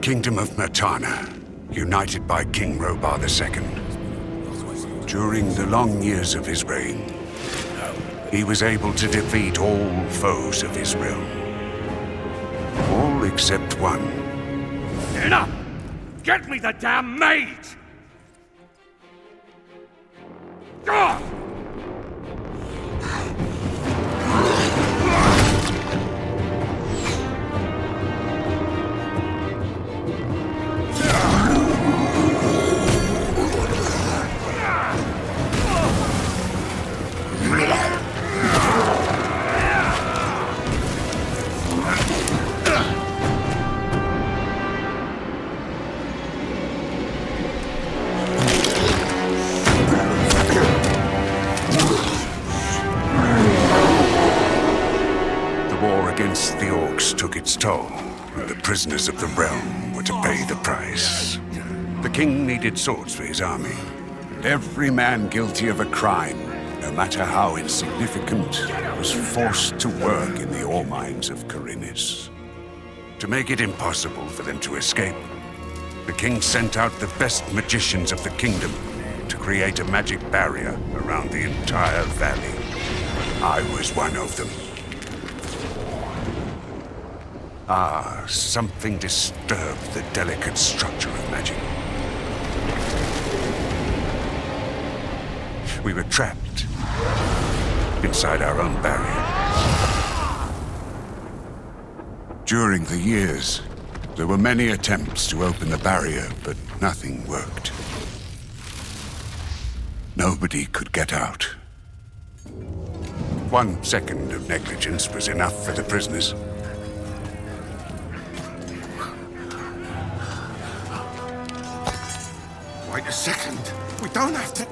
kingdom of Mertana, united by King Robar II. During the long years of his reign, he was able to defeat all foes of his realm. All except one. Enough! Get me the damn mage! Ah! The orcs took its toll, and the prisoners of the realm were to pay the price. The king needed swords for his army, and every man guilty of a crime, no matter how insignificant, was forced to work in the ore mines of Khorinis. To make it impossible for them to escape, the king sent out the best magicians of the kingdom to create a magic barrier around the entire valley. I was one of them. Something disturbed the delicate structure of magic. We were trapped inside our own barrier. During the years, there were many attempts to open the barrier, but nothing worked. Nobody could get out. 1 second of negligence was enough for the prisoners. Wait a second. We don't have to...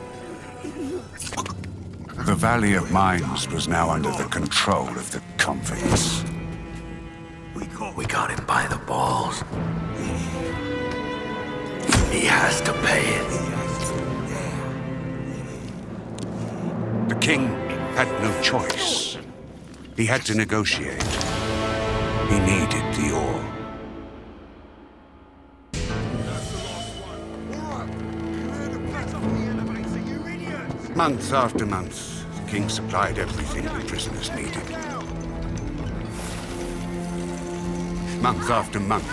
The Valley of Mines was now under the control of the convicts. We got him by the balls. He has to pay it. The king had no choice. He had to negotiate. He needed the ore. Month after month, the king supplied everything the prisoners needed. Month after month,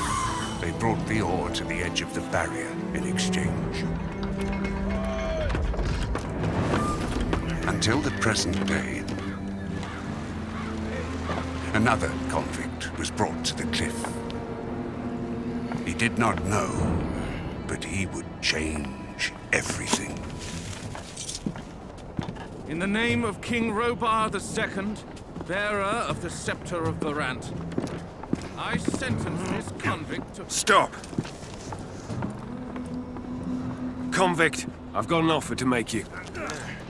they brought the ore to the edge of the barrier in exchange. Until the present day, another convict was brought to the cliff. He did not know, but he would change everything. In the name of King Robar II, bearer of the Scepter of Varant, I sentence this convict to... Stop! Convict, I've got an offer to make you.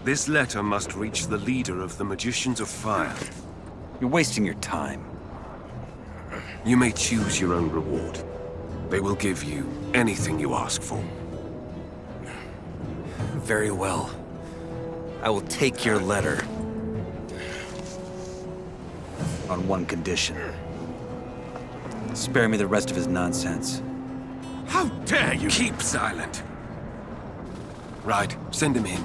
This letter must reach the leader of the Magicians of Fire. You're wasting your time. You may choose your own reward. They will give you anything you ask for. Very well. I will take your letter. On one condition. Spare me the rest of his nonsense. How dare you! Keep silent. Right, send him in.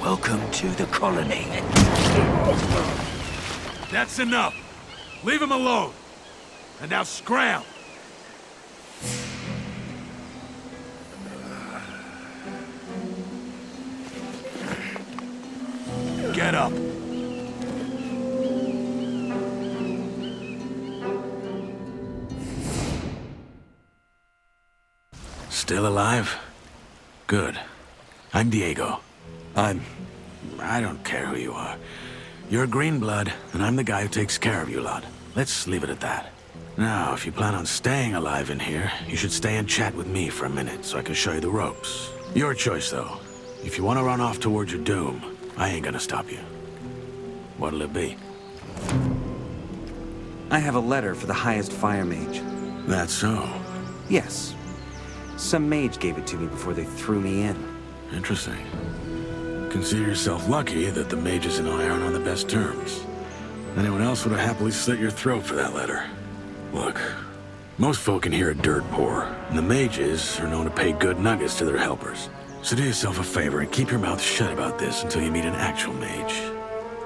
Welcome to the Colony. That's enough. Leave him alone. And now scram. Get up. Still alive? Good. I'm Diego. I don't care who you are. You're green blood, and I'm the guy who takes care of you lot. Let's leave it at that. Now, if you plan on staying alive in here, you should stay and chat with me for a minute so I can show you the ropes. Your choice, though. If you want to run off towards your doom, I ain't gonna stop you. What'll it be? I have a letter for the highest fire mage. That's so. Yes. Some mage gave it to me before they threw me in. Interesting. Consider yourself lucky that the mages and I aren't on the best terms. Anyone else would have happily slit your throat for that letter. Look, most folk in here are dirt poor, and the mages are known to pay good nuggets to their helpers. So do yourself a favor and keep your mouth shut about this until you meet an actual mage.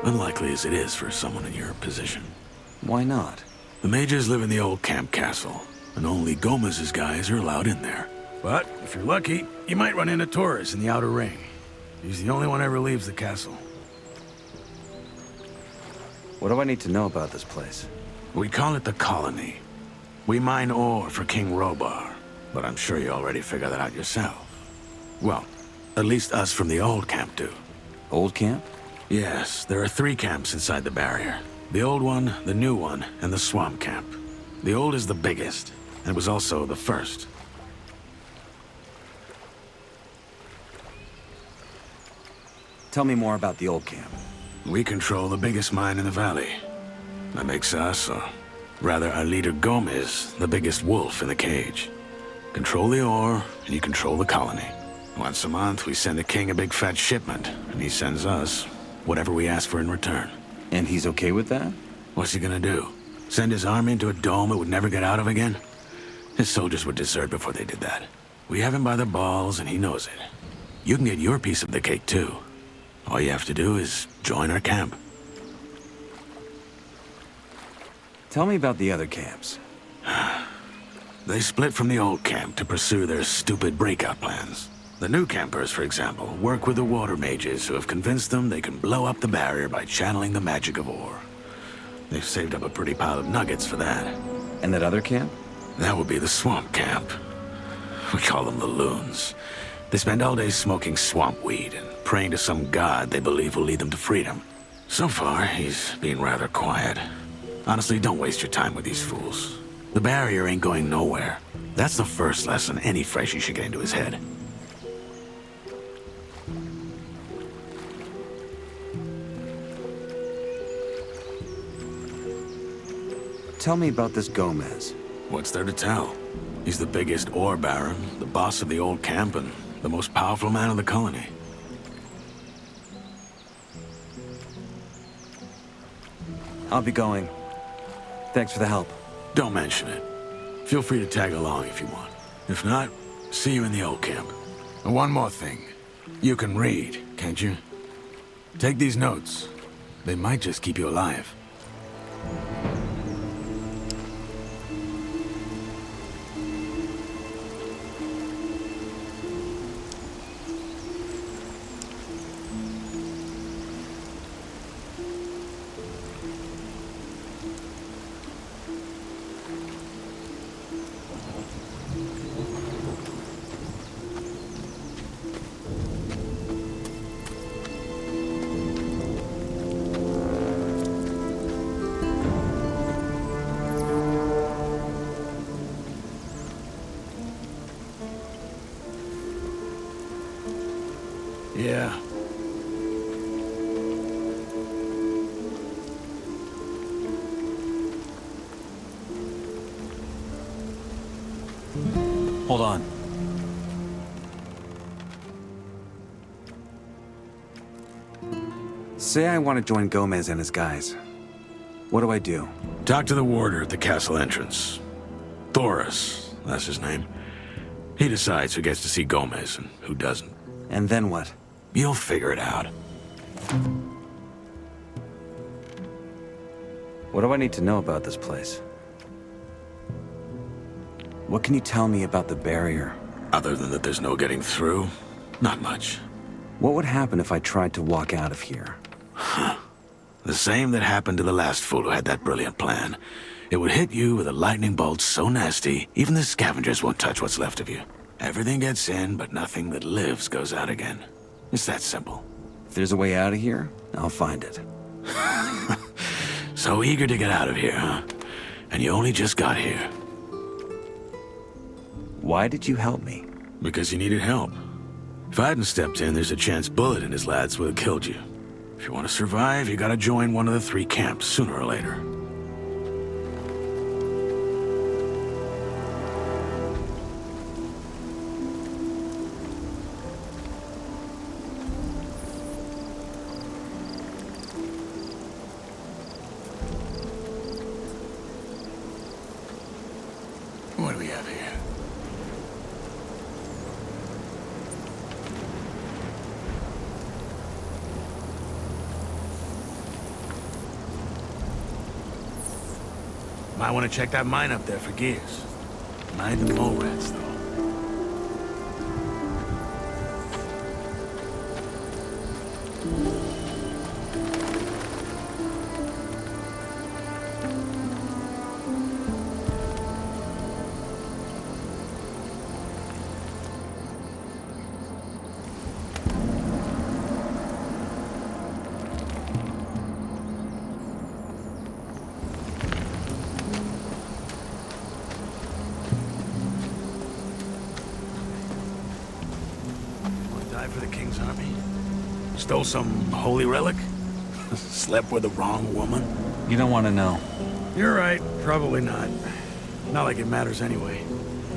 Unlikely as it is for someone in your position. Why not? The mages live in the old camp castle, and only Gomez's guys are allowed in there. But if you're lucky, you might run into Torres in the outer ring. He's the only one ever leaves the castle. What do I need to know about this place? We call it the Colony. We mine ore for King Robar, but I'm sure you already figured that out yourself. Well, at least us from the old camp do. Old camp? Yes, there are 3 camps inside the barrier. The old one, the new one, and the swamp camp. The old is the biggest, and was also the first. Tell me more about the old camp. We control the biggest mine in the valley. That makes us, or rather our leader Gomez, the biggest wolf in the cage. Control the ore, and you control the colony. Once a month, we send the king a big fat shipment, and he sends us whatever we ask for in return. And he's okay with that? What's he gonna do? Send his army into a dome it would never get out of again? His soldiers would desert before they did that. We have him by the balls, and he knows it. You can get your piece of the cake, too. All you have to do is join our camp. Tell me about the other camps. They split from the old camp to pursue their stupid breakout plans. The new campers, for example, work with the water mages who have convinced them they can blow up the barrier by channeling the magic of ore. They've saved up a pretty pile of nuggets for that. And that other camp? That would be the swamp camp. We call them the loons. They spend all day smoking swamp weed and praying to some god they believe will lead them to freedom. So far, he's been rather quiet. Honestly, don't waste your time with these fools. The barrier ain't going nowhere. That's the first lesson any freshie should get into his head. Tell me about this Gomez. What's there to tell? He's the biggest ore baron, the boss of the old camp, and the most powerful man in the colony. I'll be going. Thanks for the help. Don't mention it. Feel free to tag along if you want. If not, see you in the old camp. And one more thing. You can read, can't you? Take these notes. They might just keep you alive. Yeah. Hold on. Say I want to join Gomez and his guys. What do I do? Talk to the warder at the castle entrance. Thoris, that's his name. He decides who gets to see Gomez and who doesn't. And then what? You'll figure it out. What do I need to know about this place? What can you tell me about the barrier? Other than that there's no getting through, not much. What would happen if I tried to walk out of here? The same that happened to the last fool who had that brilliant plan. It would hit you with a lightning bolt so nasty, even the scavengers won't touch what's left of you. Everything gets in, but nothing that lives goes out again. It's that simple. If there's a way out of here, I'll find it. So eager to get out of here, huh? and you only just got here. Why did you help me? Because you needed help. If I hadn't stepped in, there's a chance Bullet and his lads would have killed you. If you want to survive, you gotta join one of the 3 camps, sooner or later. What do we have here? Might want to check that mine up there for gears. Mind the mole rats, though. For the King's army? Stole some holy relic? Slept with the wrong woman? You don't want to know. You're right, probably not. Not like it matters anyway.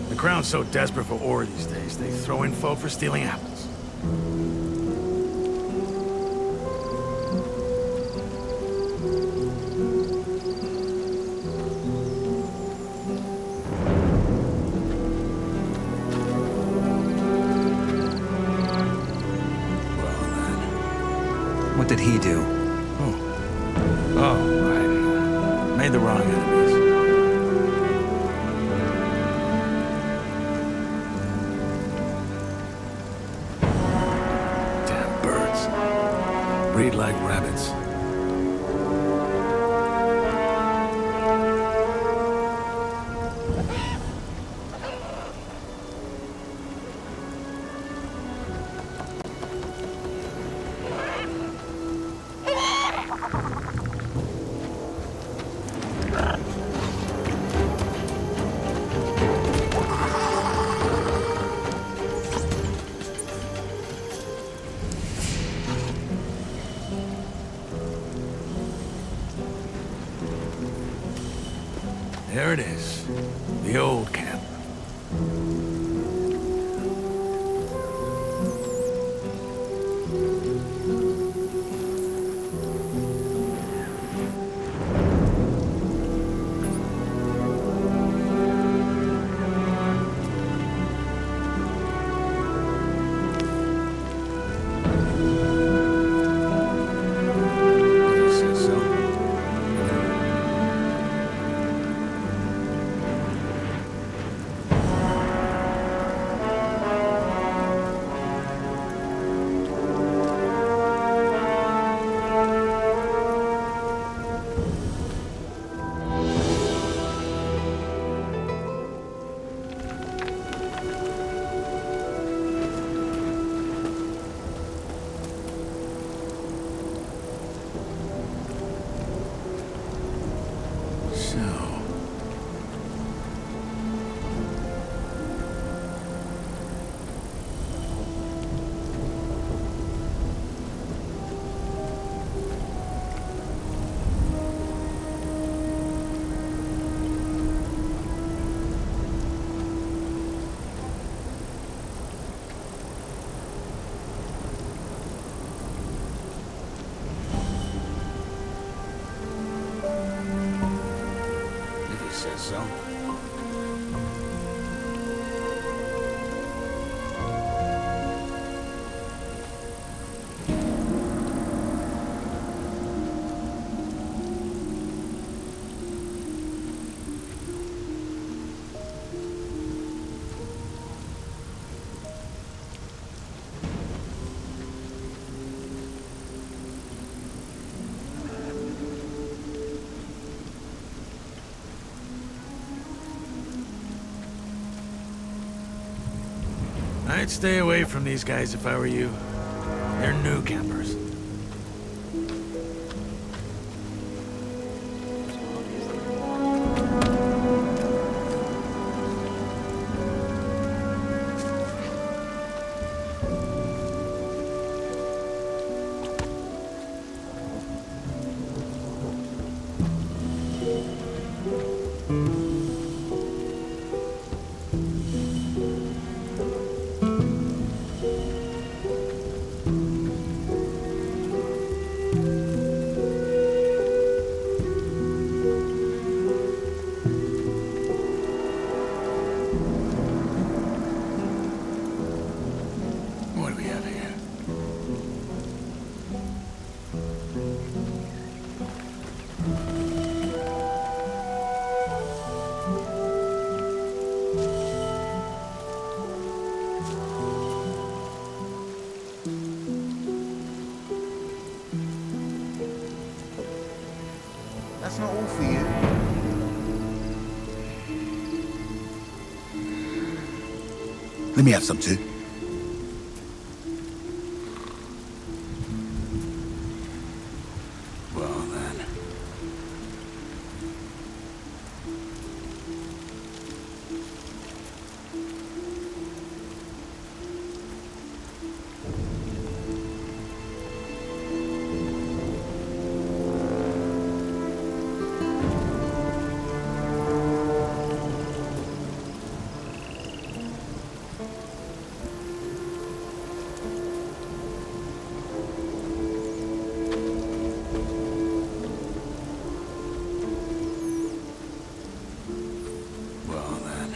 The Crown's so desperate for ore these days, they throw in folk for stealing apples. What did he do? Oh, right. Made the wrong enemies. Damn birds. Breed like rabbits. There it is. The old camp. So. I'd stay away from these guys if I were you. They're new campers. Let me have some too. Well, then. Well, then.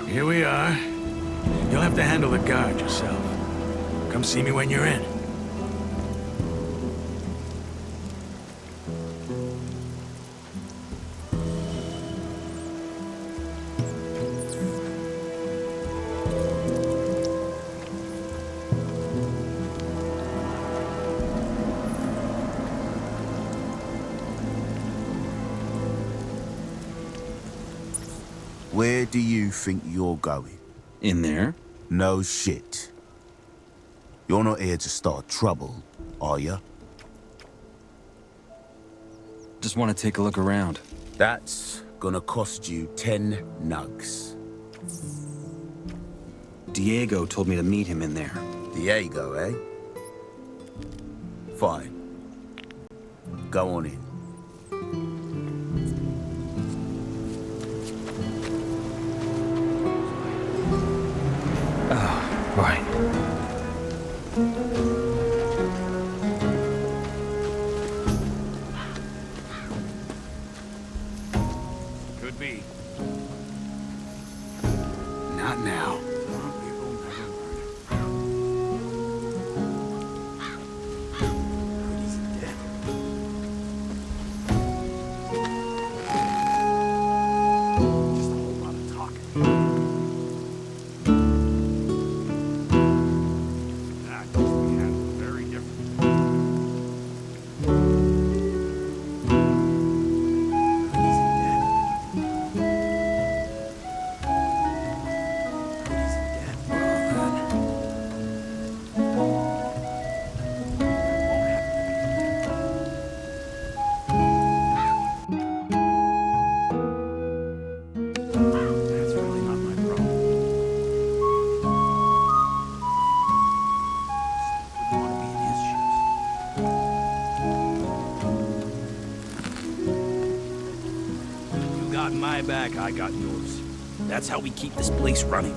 Here we are. You'll have to handle the guard yourself. Come see me when you're in. Where do you think you're going? In there? No shit. You're not here to start trouble, are you? Just want to take a look around. That's gonna cost you 10 nugs. Diego told me to meet him in there. Diego, eh? Fine. Go on in. Right. Could be. Not now. Got my back, I got yours. That's how we keep this place running.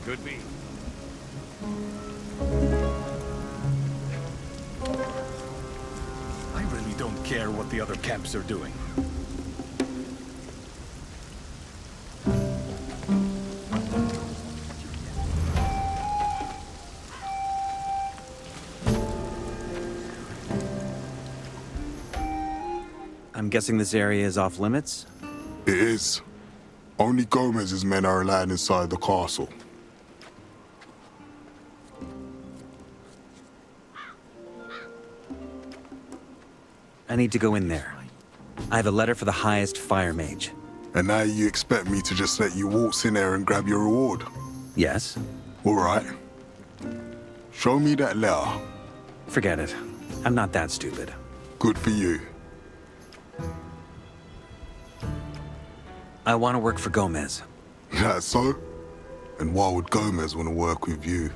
Could be. I really don't care what the other camps are doing. I'm guessing this area is off limits? It is. Only Gomez's men are allowed inside the castle. I need to go in there. I have a letter for the highest fire mage. And now you expect me to just let you waltz in there and grab your reward? Yes? All right. Show me that letter. Forget it. I'm not that stupid. Good for you. I want to work for Gomez. That's so? And why would Gomez want to work with you?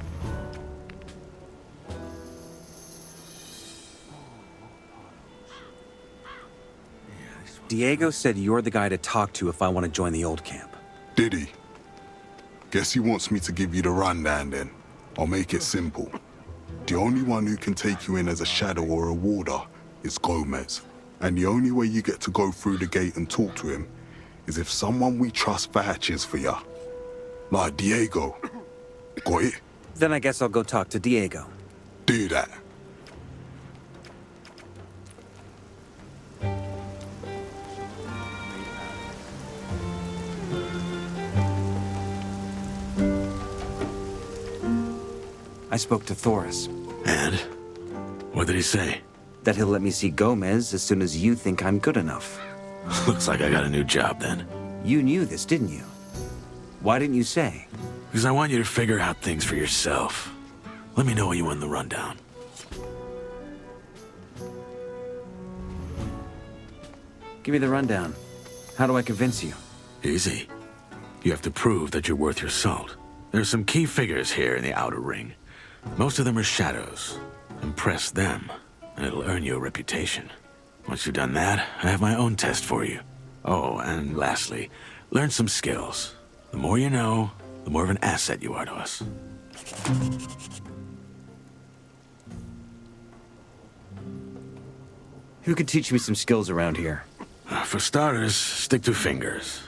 Diego said you're the guy to talk to if I want to join the old camp. Did he? Guess he wants me to give you the rundown then. I'll make it simple. The only one who can take you in as a shadow or a warder is Gomez. And the only way you get to go through the gate and talk to him is if someone we trust vouches for ya. Like Diego. Got it? Then I guess I'll go talk to Diego. Do that. I spoke to Thoris. And? What did he say? That he'll let me see Gomez as soon as you think I'm good enough. Looks like I got a new job then. You knew this, didn't you? Why didn't you say? Because I want you to figure out things for yourself. Let me know when you want the rundown. Give me the rundown. How do I convince you? Easy. You have to prove that you're worth your salt. There's some key figures here in the outer ring. Most of them are shadows. Impress them, and it'll earn you a reputation. Once you've done that, I have my own test for you. Oh, and lastly, learn some skills. The more you know, the more of an asset you are to us. Who could teach me some skills around here? For starters, stick to Fingers.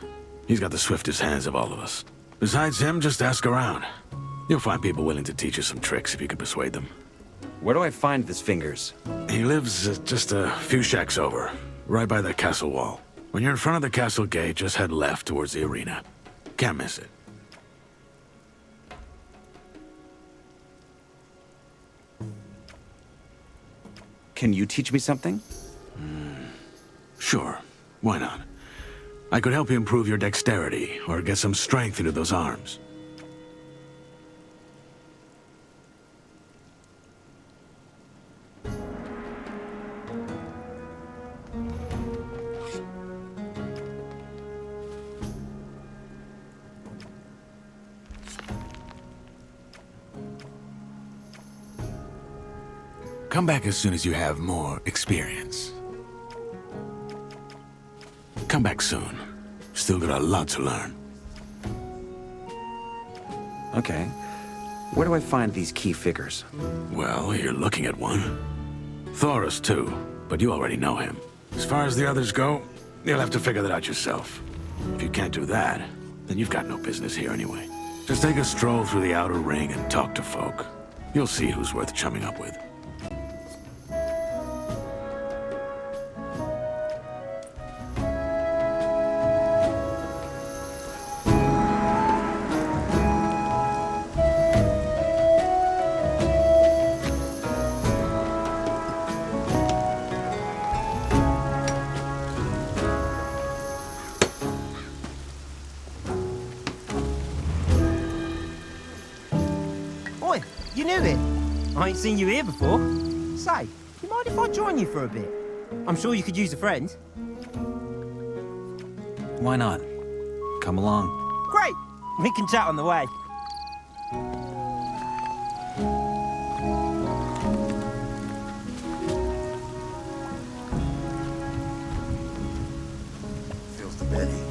He's got the swiftest hands of all of us. Besides him, just ask around. You'll find people willing to teach you some tricks if you can persuade them. Where do I find this Fingers? He lives just a few shacks over, right by the castle wall. When you're in front of the castle gate, just head left towards the arena. Can't miss it. Can you teach me something? Sure, why not? I could help you improve your dexterity, or get some strength into those arms. Come back as soon as you have more experience. Come back soon. Still got a lot to learn. Okay. Where do I find these key figures? Well, you're looking at one. Thoris, too, but you already know him. As far as the others go, you'll have to figure that out yourself. If you can't do that, then you've got no business here anyway. Just take a stroll through the outer ring and talk to folk. You'll see who's worth chumming up with. You knew it. I ain't seen you here before. Say, you mind if I join you for a bit? I'm sure you could use a friend. Why not? Come along. Great! We can chat on the way. Feels the belly.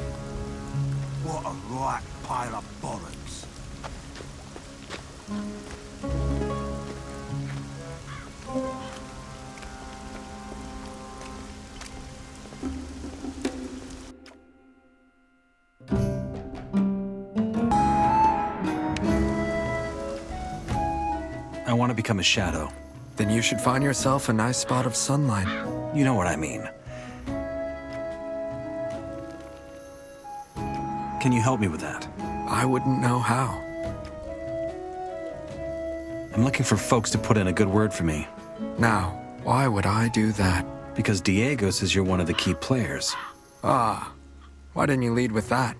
What a right pile of bollocks. I want to become a shadow. Then you should find yourself a nice spot of sunlight. You know what I mean. Can you help me with that? I wouldn't know how. I'm looking for folks to put in a good word for me. Now, why would I do that? Because Diego says you're one of the key players. Ah, why didn't you lead with that?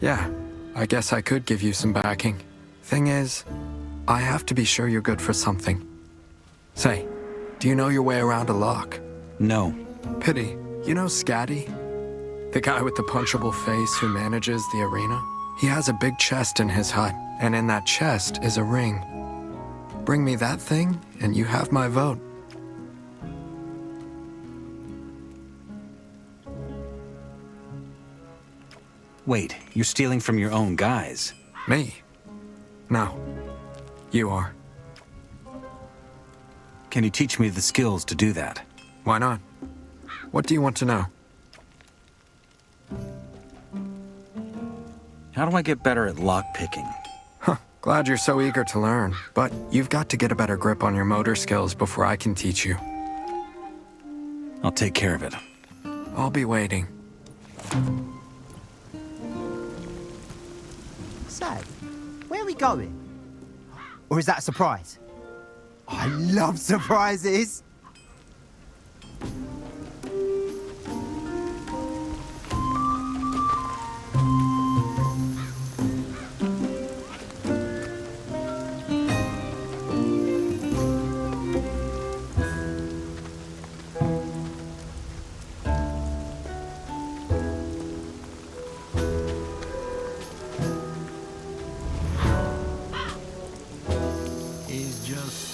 Yeah, I guess I could give you some backing. Thing is, I have to be sure you're good for something. Say, do you know your way around a lock? No. Pity, you know Scatty? The guy with the punchable face who manages the arena? He has a big chest in his hut, and in that chest is a ring. Bring me that thing, and you have my vote. Wait, you're stealing from your own guys. Me? No. You are. Can you teach me the skills to do that? Why not? What do you want to know? How do I get better at lockpicking? Huh, glad you're so eager to learn, but you've got to get a better grip on your motor skills before I can teach you. I'll take care of it. I'll be waiting. Say, where are we going? Or is that a surprise? I love surprises!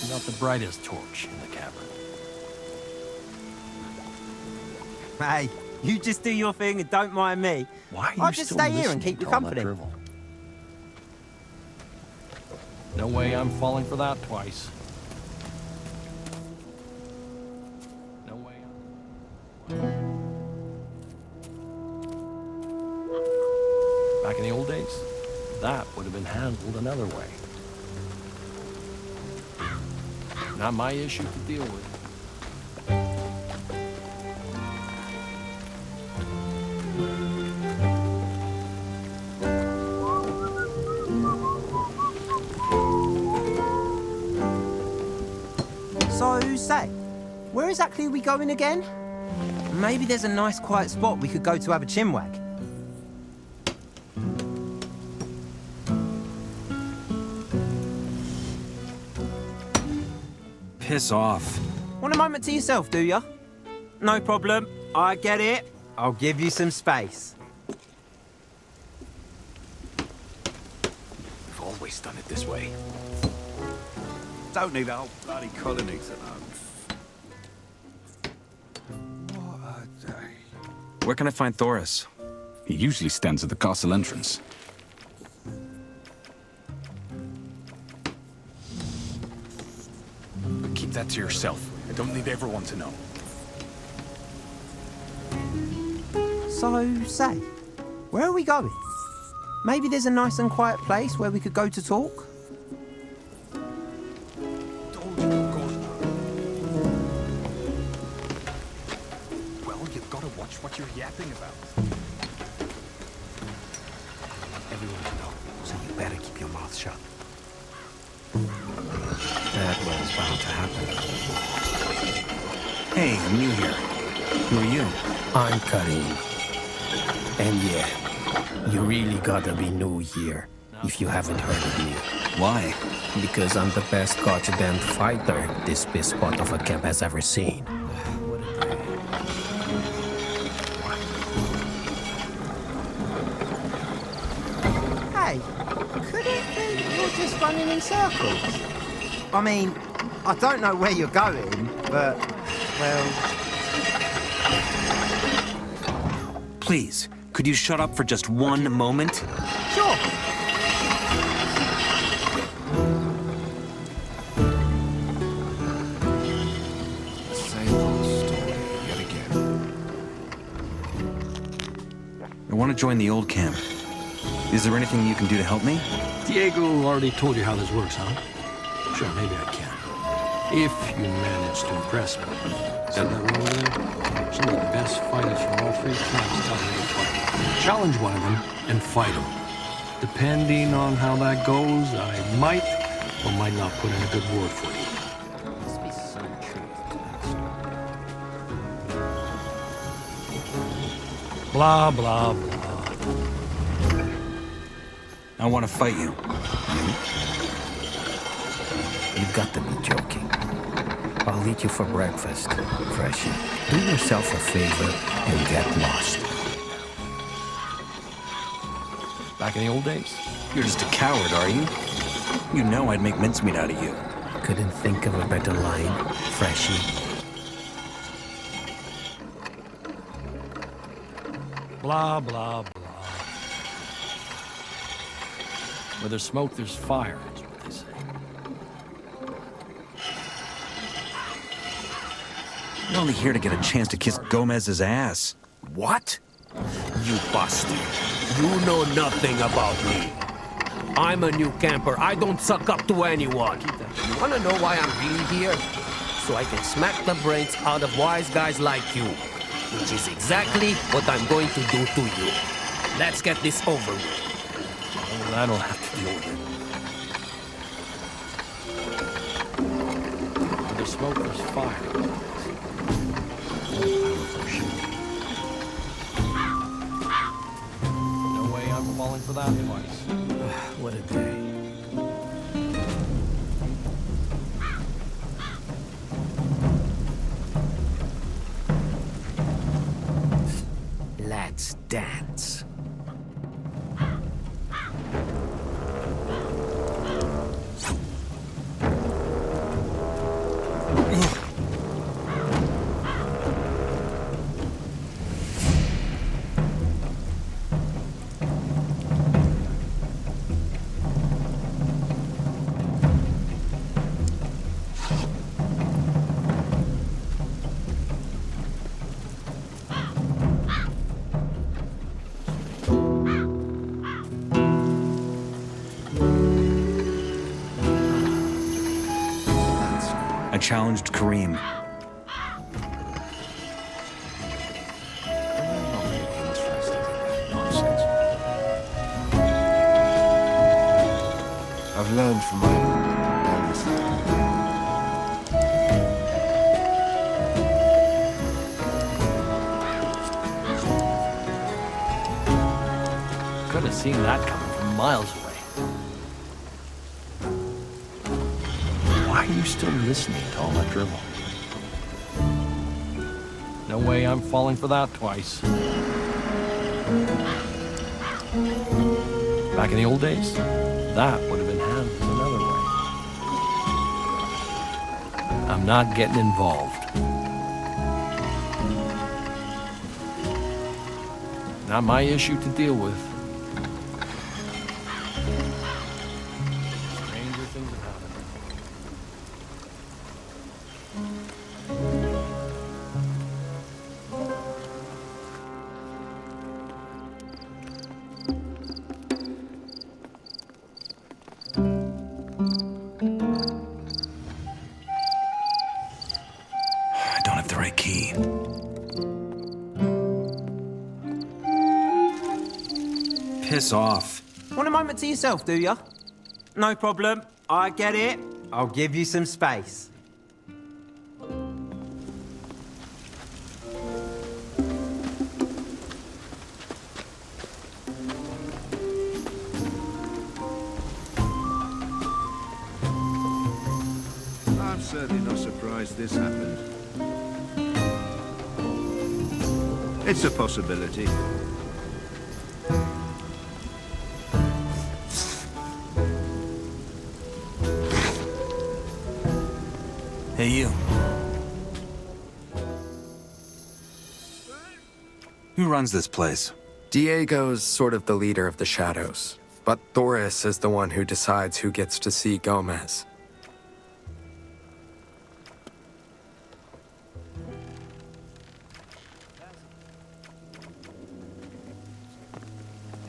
Not the brightest torch in the cavern. Hey, you just do your thing and don't mind me. Why are you I'll just stay here and keep you company. No way I'm falling for that twice. No way. Back in the old days, that would have been handled another way. Not my issue to deal with. So, say, where exactly are we going again? Maybe there's a nice quiet spot we could go to have a chinwag. Piss off. Want a moment to yourself, do ya? No problem. I get it. I'll give you some space. We've always done it this way. Don't need a whole bloody colony to know. What a day. Where can I find Thoris? He usually stands at the castle entrance. But keep that to yourself. I don't need everyone to know. So, say, where are we going? Maybe there's a nice and quiet place where we could go to talk? Well, you've got to watch what you're yapping about. Everyone know, so you better keep your mouth shut. That was bound to happen. Hey, I'm new here. Who are you? I'm Karim. And yeah, you really gotta be new here if you haven't heard of me. Why? Because I'm the best goddamn fighter this spot of a camp has ever seen. Hey, could it be you're just running in circles? I mean, I don't know where you're going, but, well... Please, could you shut up for just one moment? Sure. Same old story yet again. I want to join the old camp. Is there anything you can do to help me? Diego already told you how this works, huh? Sure, maybe I can. If you manage to impress me. See that room over there? Some of the best fighters from all three camps tell me to fight. Challenge one of them and fight him. Depending on how that goes, I might or might not put in a good word for you. There must be some truth to that story. Blah, blah, blah. I want to fight you. You've got to be joking. I'll eat you for breakfast, Freshie. Do yourself a favor and get lost. Back in the old days? You're just a coward, are you? You know I'd make mincemeat out of you. Couldn't think of a better line, Freshie. Blah, blah, blah. Where there's smoke, there's fire, is what they say. You're only here to get a chance to kiss Gomez's ass. What? You bastard. You know nothing about me. I'm a new camper. I don't suck up to anyone. You wanna know why I'm really here? So I can smack the brains out of wise guys like you. Which is exactly what I'm going to do to you. Let's get this over with. Well, I don't have to deal with there's smoke, there's fire. No way I'm falling for that twice. What a day. Let's dance. I challenged Kareem. I've learned from my elders. Could have seen that coming from miles away. Why are you still listening to all that drivel? No way I'm falling for that twice. Back in the old days, that would have been handled another way. I'm not getting involved. Not my issue to deal with. Stranger things have happened. I don't have the right key. Piss off. Want a moment to yourself, do ya? No problem. I get it. I'll give you some space. I'm certainly not surprised this happened. It's a possibility. Hey, you. Who runs this place? Diego's sort of the leader of the shadows, but Thoris is the one who decides who gets to see Gomez.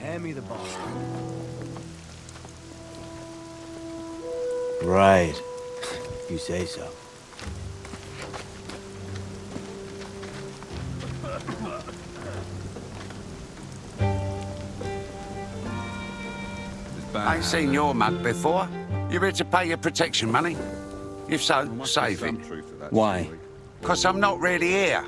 Hand me the ball. Right. You say so. I ain't seen your mug before. You here to pay your protection money? If so, save it. Why? 'Cause I'm not really here.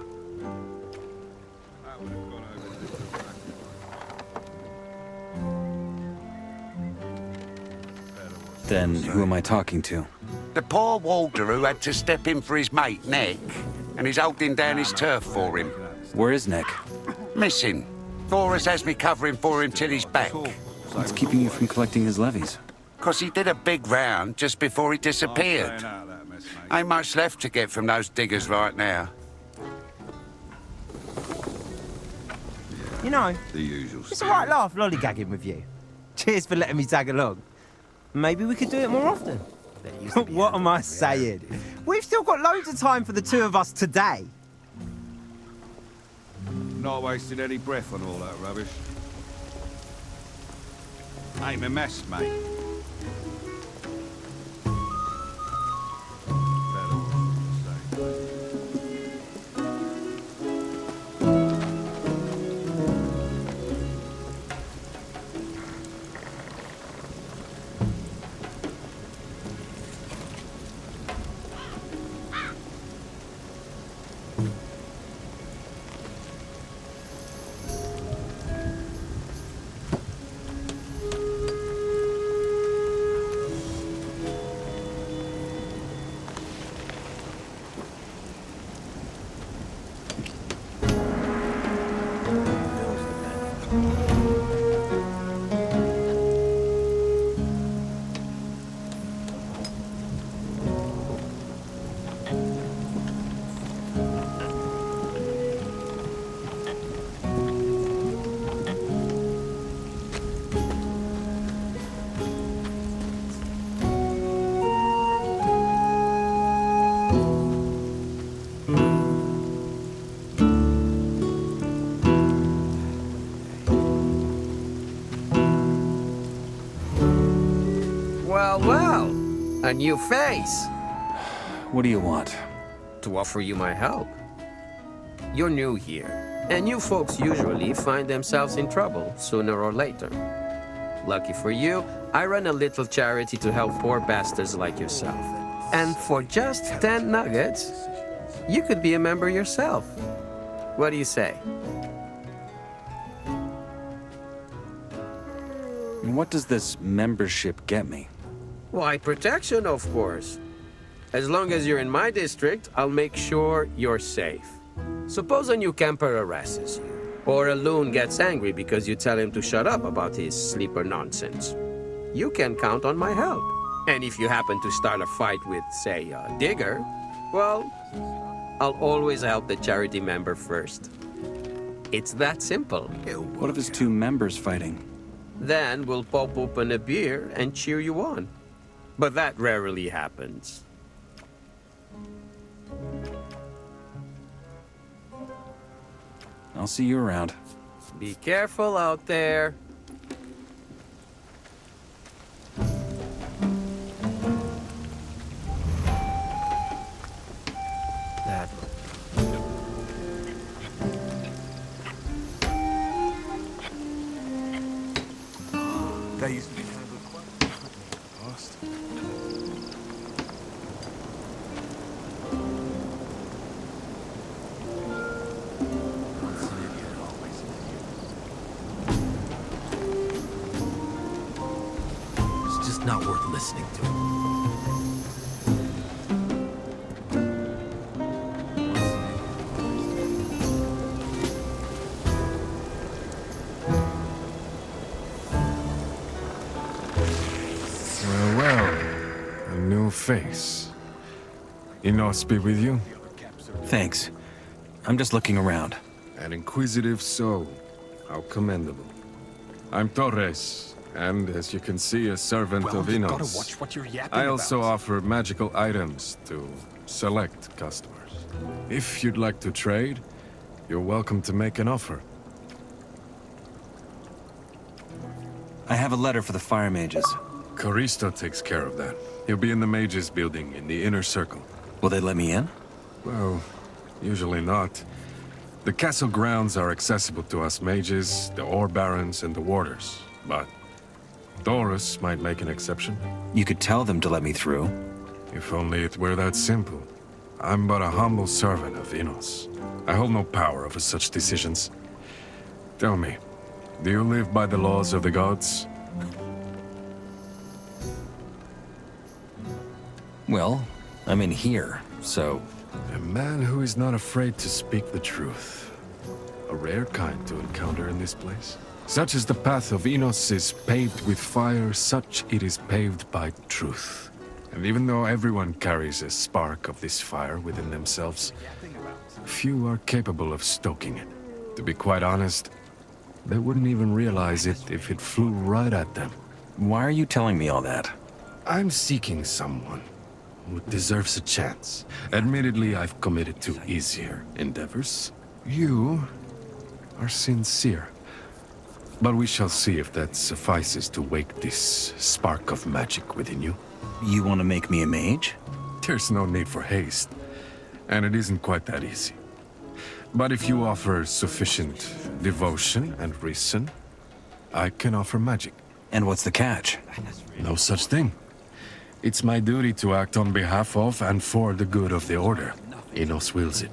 Then who am I talking to? The poor warder who had to step in for his mate, Nick, and he's holding down his turf for him. Where is Nick? Missing. Thoris has me covering for him till he's back. What's keeping you from collecting his levies? 'Cause he did a big round just before he disappeared. Ain't much left to get from those diggers right now. You know, The usual it's a right laugh lollygagging with you. Cheers for letting me tag along. Maybe we could do it more often. What am I saying? We've still got loads of time for the two of us today. Not wasted any breath on all that rubbish. Ain't a mess, mate. Well, a new face. What do you want? To offer you my help. You're new here, and new folks usually find themselves in trouble sooner or later. Lucky for you, I run a little charity to help poor bastards like yourself. And for just 10 nuggets, you could be a member yourself. What do you say? What does this membership get me? Why, protection, of course. As long as you're in my district, I'll make sure you're safe. Suppose a new camper harasses you, or a loon gets angry because you tell him to shut up about his sleeper nonsense. You can count on my help. And if you happen to start a fight with, say, a digger, well, I'll always help the charity member first. It's that simple. What if it's two members fighting? Then we'll pop open a beer and cheer you on. But that rarely happens. I'll see you around. Be careful out there. That They used to be kind of a past. It's just not worth listening to. Face. Enos be with you? Thanks. I'm just looking around. An inquisitive soul. How commendable. I'm Torres, and as you can see, a servant of you Enos. gotta watch what you're yapping I also about. offer magical items to select customers. If you'd like to trade, you're welcome to make an offer. I have a letter for the fire mages. Caristo takes care of that. He'll be in the mages building in the inner circle. Will they let me in? Well, usually not. The castle grounds are accessible to us mages, the ore barons, and the warders. But Doris might make an exception. You could tell them to let me through. If only it were that simple. I'm but a humble servant of Enos. I hold no power over such decisions. Tell me, do you live by the laws of the gods? Well, I'm in here, so... A man who is not afraid to speak the truth. A rare kind to encounter in this place. Such as the path of Enos is paved with fire, such it is paved by truth. And even though everyone carries a spark of this fire within themselves, few are capable of stoking it. To be quite honest, they wouldn't even realize it if it flew right at them. Why are you telling me all that? I'm seeking someone who deserves a chance. Admittedly, I've committed to easier endeavors. You are sincere. But we shall see if that suffices to wake this spark of magic within you. You want to make me a mage? There's no need for haste, and it isn't quite that easy. But if you offer sufficient devotion and reason, I can offer magic. And what's the catch? No such thing. It's my duty to act on behalf of and for the good of the Order. Enos wills it.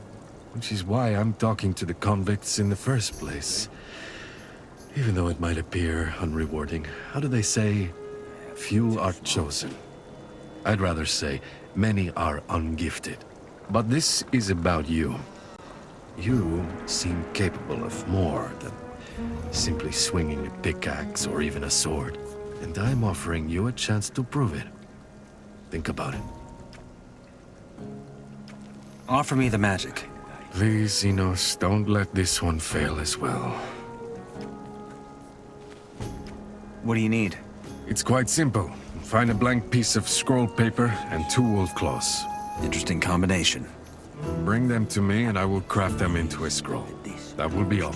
Which is why I'm talking to the convicts in the first place. Even though it might appear unrewarding, how do they say? Few are chosen. I'd rather say many are ungifted. But this is about you. You seem capable of more than simply swinging a pickaxe or even a sword. And I'm offering you a chance to prove it. Think about it. Offer me the magic. Please, Enos, don't let this one fail as well. What do you need? It's quite simple. Find a blank piece of scroll paper and 2 wolf claws. Interesting combination. Bring them to me and I will craft them into a scroll. That will be all.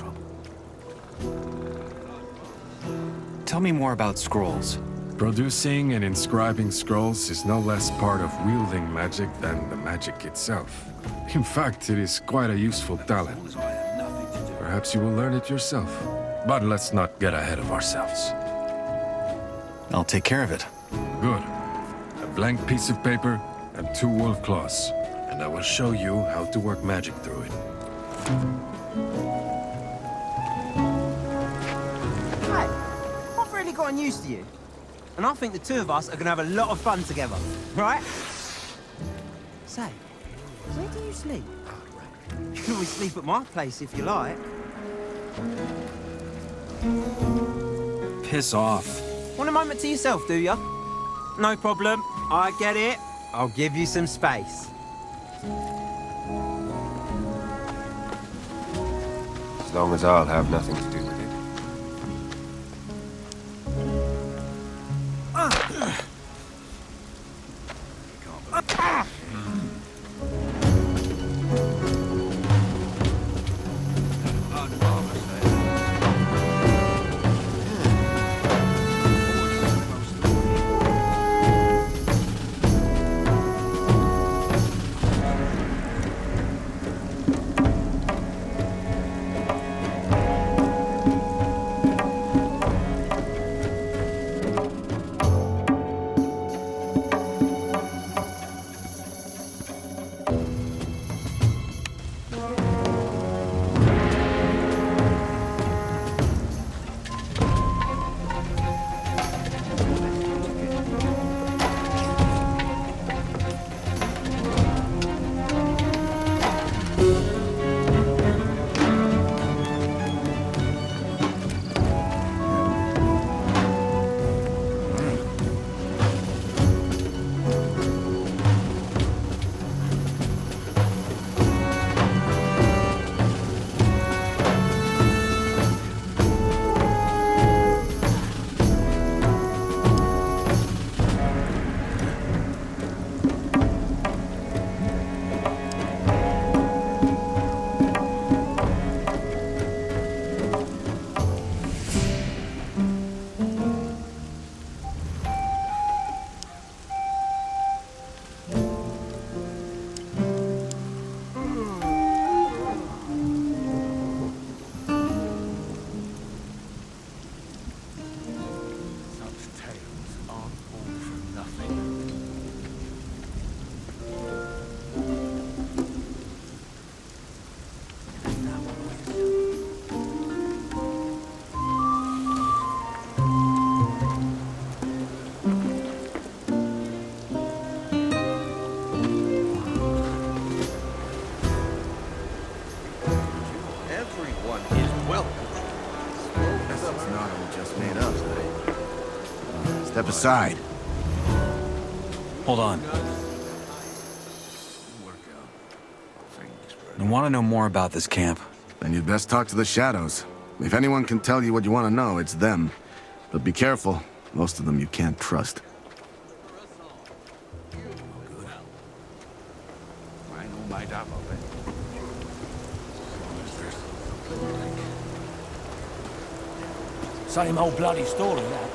Tell me more about scrolls. Producing and inscribing scrolls is no less part of wielding magic than the magic itself. In fact, it is quite a useful talent. Perhaps you will learn it yourself. But let's not get ahead of ourselves. I'll take care of it. Good. A blank piece of paper and 2 wolf claws. And I will show you how to work magic through it. Hey, I've really gotten used to you. And I think the two of us are gonna have a lot of fun together, right? Say, where do you sleep? You can always sleep at my place if you like. Piss off. Want a moment to yourself, do ya? No problem. I get it. I'll give you some space. As long as I'll have nothing to do with it. Step aside. Hold on. I want to know more about this camp. Then you'd best talk to the Shadows. If anyone can tell you what you want to know, it's them. But be careful. Most of them you can't trust. Same old bloody story, that.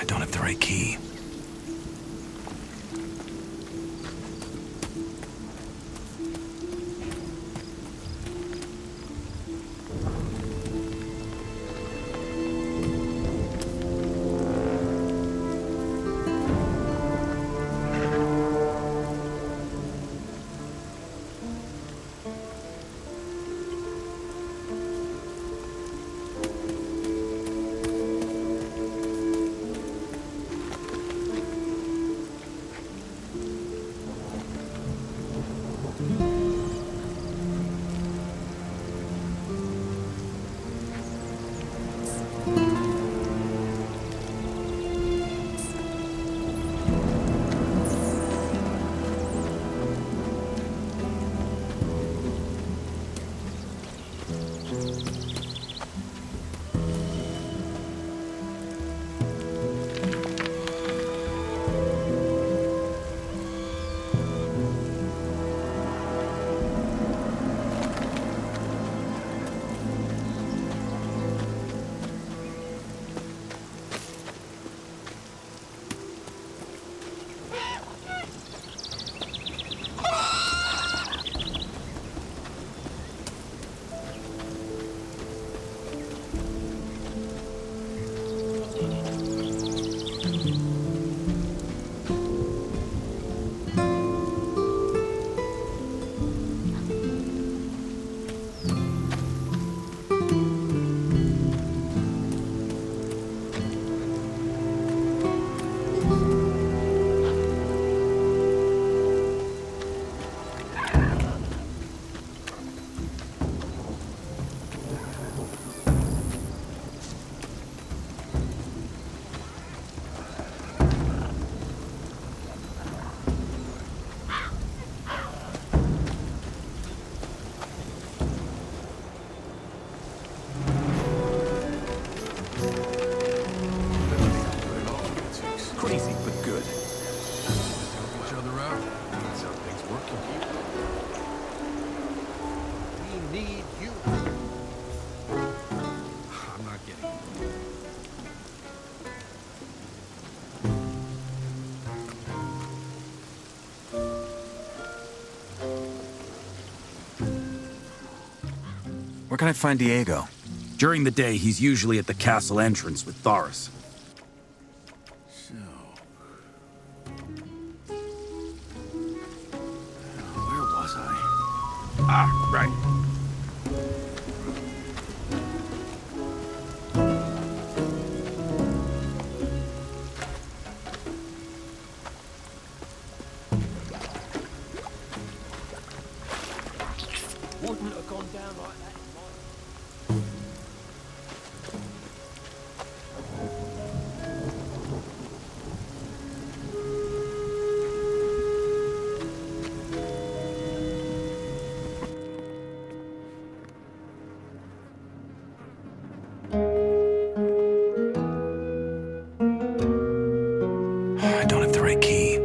don't have the right key. Crazy, but good. Help each other out. That's how things work in here. We need you. I'm not getting it. Where can I find Diego? During the day, he's usually at the castle entrance with Thoris. Where was I? Ah, right. Wouldn't have gone down like that. I don't have the right key.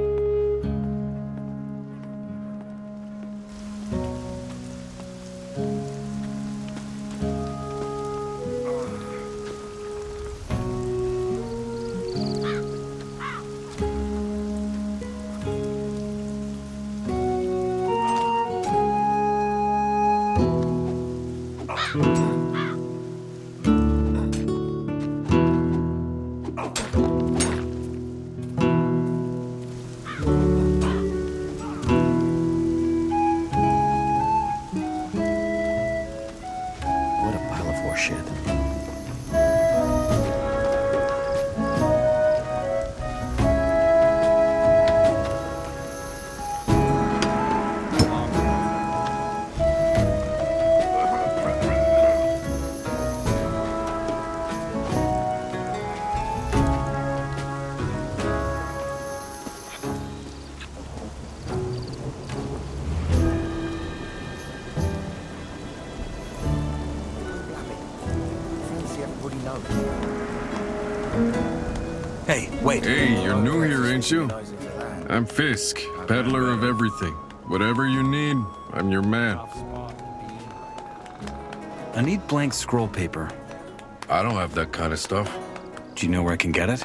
What a pile of horseshit. Hey, wait. Hey, you're new here, ain't you? I'm Fisk, peddler of everything. Whatever you need, I'm your man. I need blank scroll paper. I don't have that kind of stuff. Do you know where I can get it?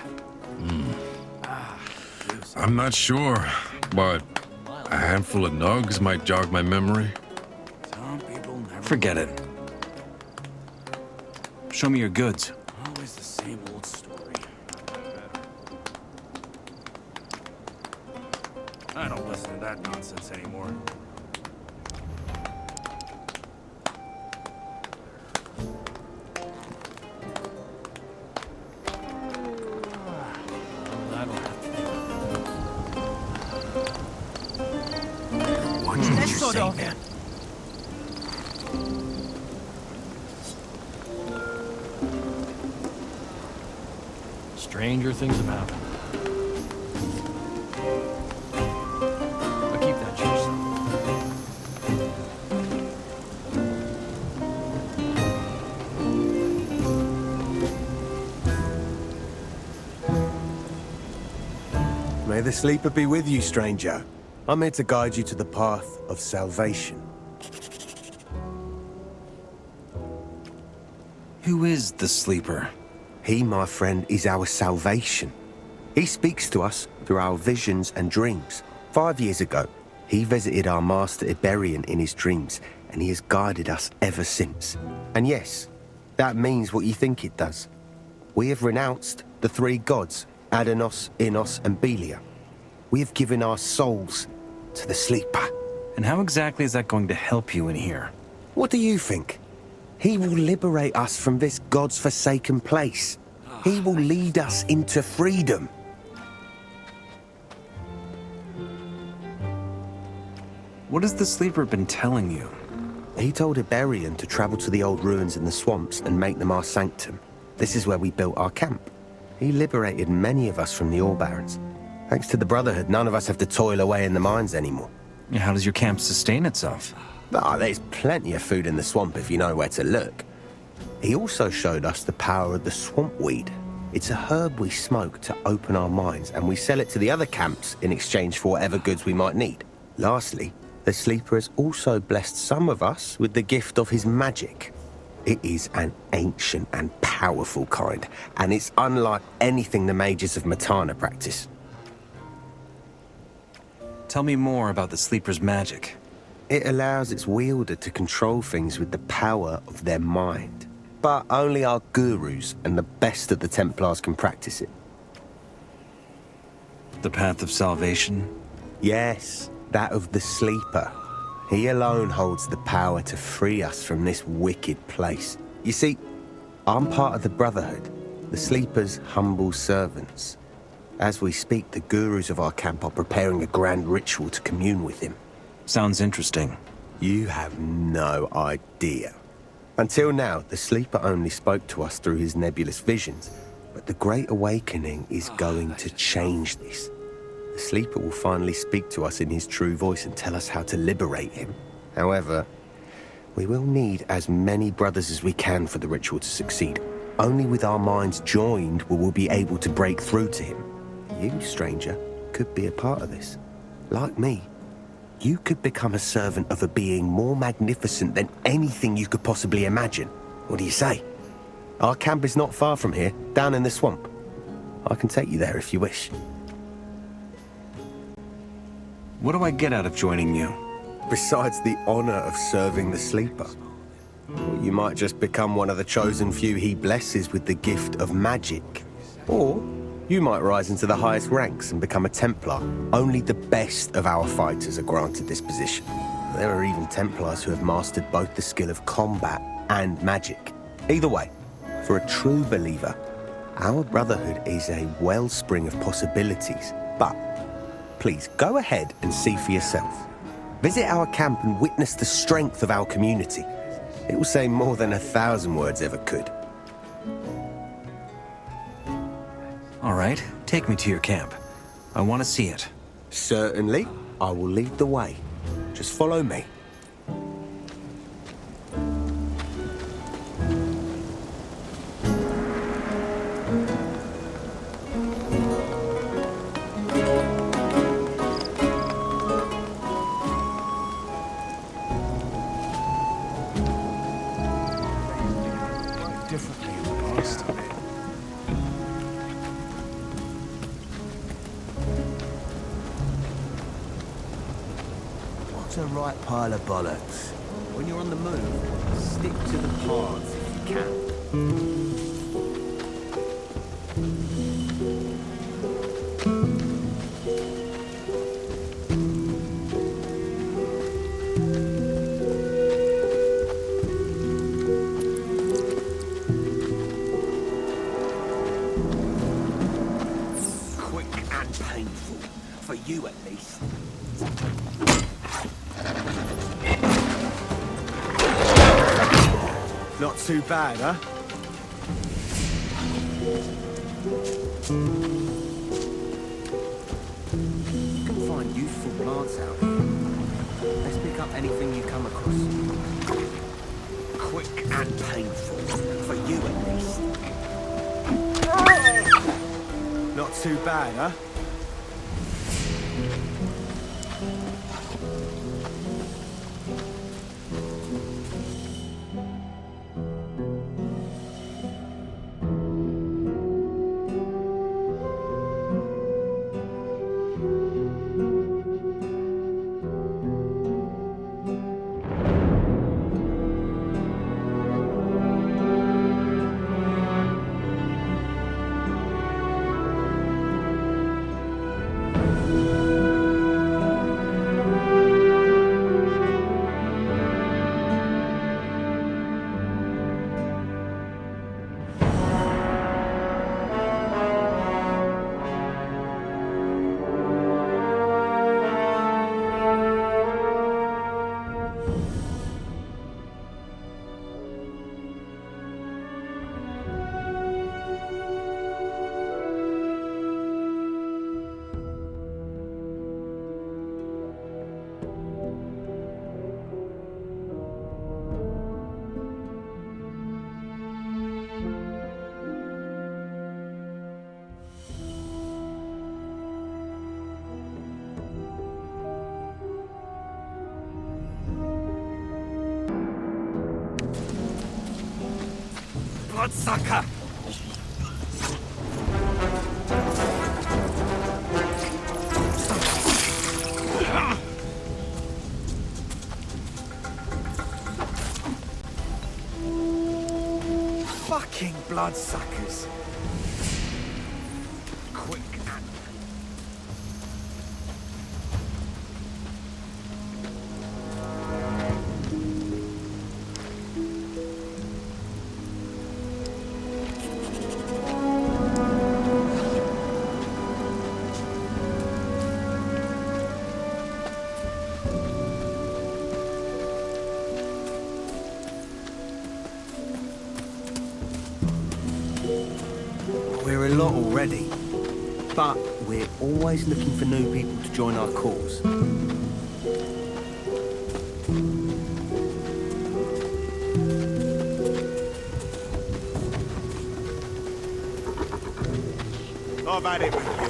I'm not sure, but a handful of nugs might jog my memory. Forget it. Show me your goods. Always the same old story. I don't listen to that nonsense anymore. Man. Stranger things have happened. But keep that to yourself. May the sleeper be with you, stranger. I'm here to guide you to the path of salvation. Who is the sleeper? He, my friend, is our salvation. He speaks to us through our visions and dreams. 5 years ago, he visited our master Iberian in his dreams, and he has guided us ever since. And yes, that means what you think it does. We have renounced the three gods, Adonos, Inos, and Belia. We have given our souls to the sleeper. And how exactly is that going to help you in here? What do you think? He will liberate us from this God's forsaken place. He will lead us into freedom. What has the sleeper been telling you? He told Iberian to travel to the old ruins in the swamps and make them our sanctum. This is where we built our camp. He liberated many of us from the Ore Barons. Thanks to the Brotherhood, none of us have to toil away in the mines anymore. How does your camp sustain itself? There's plenty of food in the swamp if you know where to look. He also showed us the power of the swamp weed. It's a herb we smoke to open our minds, and we sell it to the other camps in exchange for whatever goods we might need. Lastly, the sleeper has also blessed some of us with the gift of his magic. It is an ancient and powerful kind, and it's unlike anything the mages of Matana practice. Tell me more about the sleeper's magic. It allows its wielder to control things with the power of their mind. But only our gurus and the best of the Templars can practice it. The path of salvation? Yes, that of the sleeper. He alone holds the power to free us from this wicked place. You see, I'm part of the Brotherhood, the sleeper's humble servants. As we speak, the gurus of our camp are preparing a grand ritual to commune with him. Sounds interesting. You have no idea. Until now, the sleeper only spoke to us through his nebulous visions, but the Great Awakening is going to change this. The sleeper will finally speak to us in his true voice and tell us how to liberate him. However, we will need as many brothers as we can for the ritual to succeed. Only with our minds joined will we be able to break through to him. You, stranger, could be a part of this. Like me, you could become a servant of a being more magnificent than anything you could possibly imagine. What do you say? Our camp is not far from here, down in the swamp. I can take you there if you wish. What do I get out of joining you? Besides the honor of serving the sleeper, you might just become one of the chosen few he blesses with the gift of magic. Or you might rise into the highest ranks and become a Templar. Only the best of our fighters are granted this position. There are even Templars who have mastered both the skill of combat and magic. Either way, for a true believer, our Brotherhood is a wellspring of possibilities. But please, go ahead and see for yourself. Visit our camp and witness the strength of our community. It will say more than 1,000 words ever could. All right, take me to your camp. I want to see it. Certainly. I will lead the way. Just follow me. a right pile of bollocks. When you're on the move, stick to the paths if you can. You at least. Not too bad, huh? You can find useful plants out here. Let's pick up anything you come across. Quick and painful. For you at least. Not too bad, huh? Bloodsucker! Fucking bloodsuckers! Quick and... We're a lot already, but we're always looking for new people to join our cause. I've had it with you.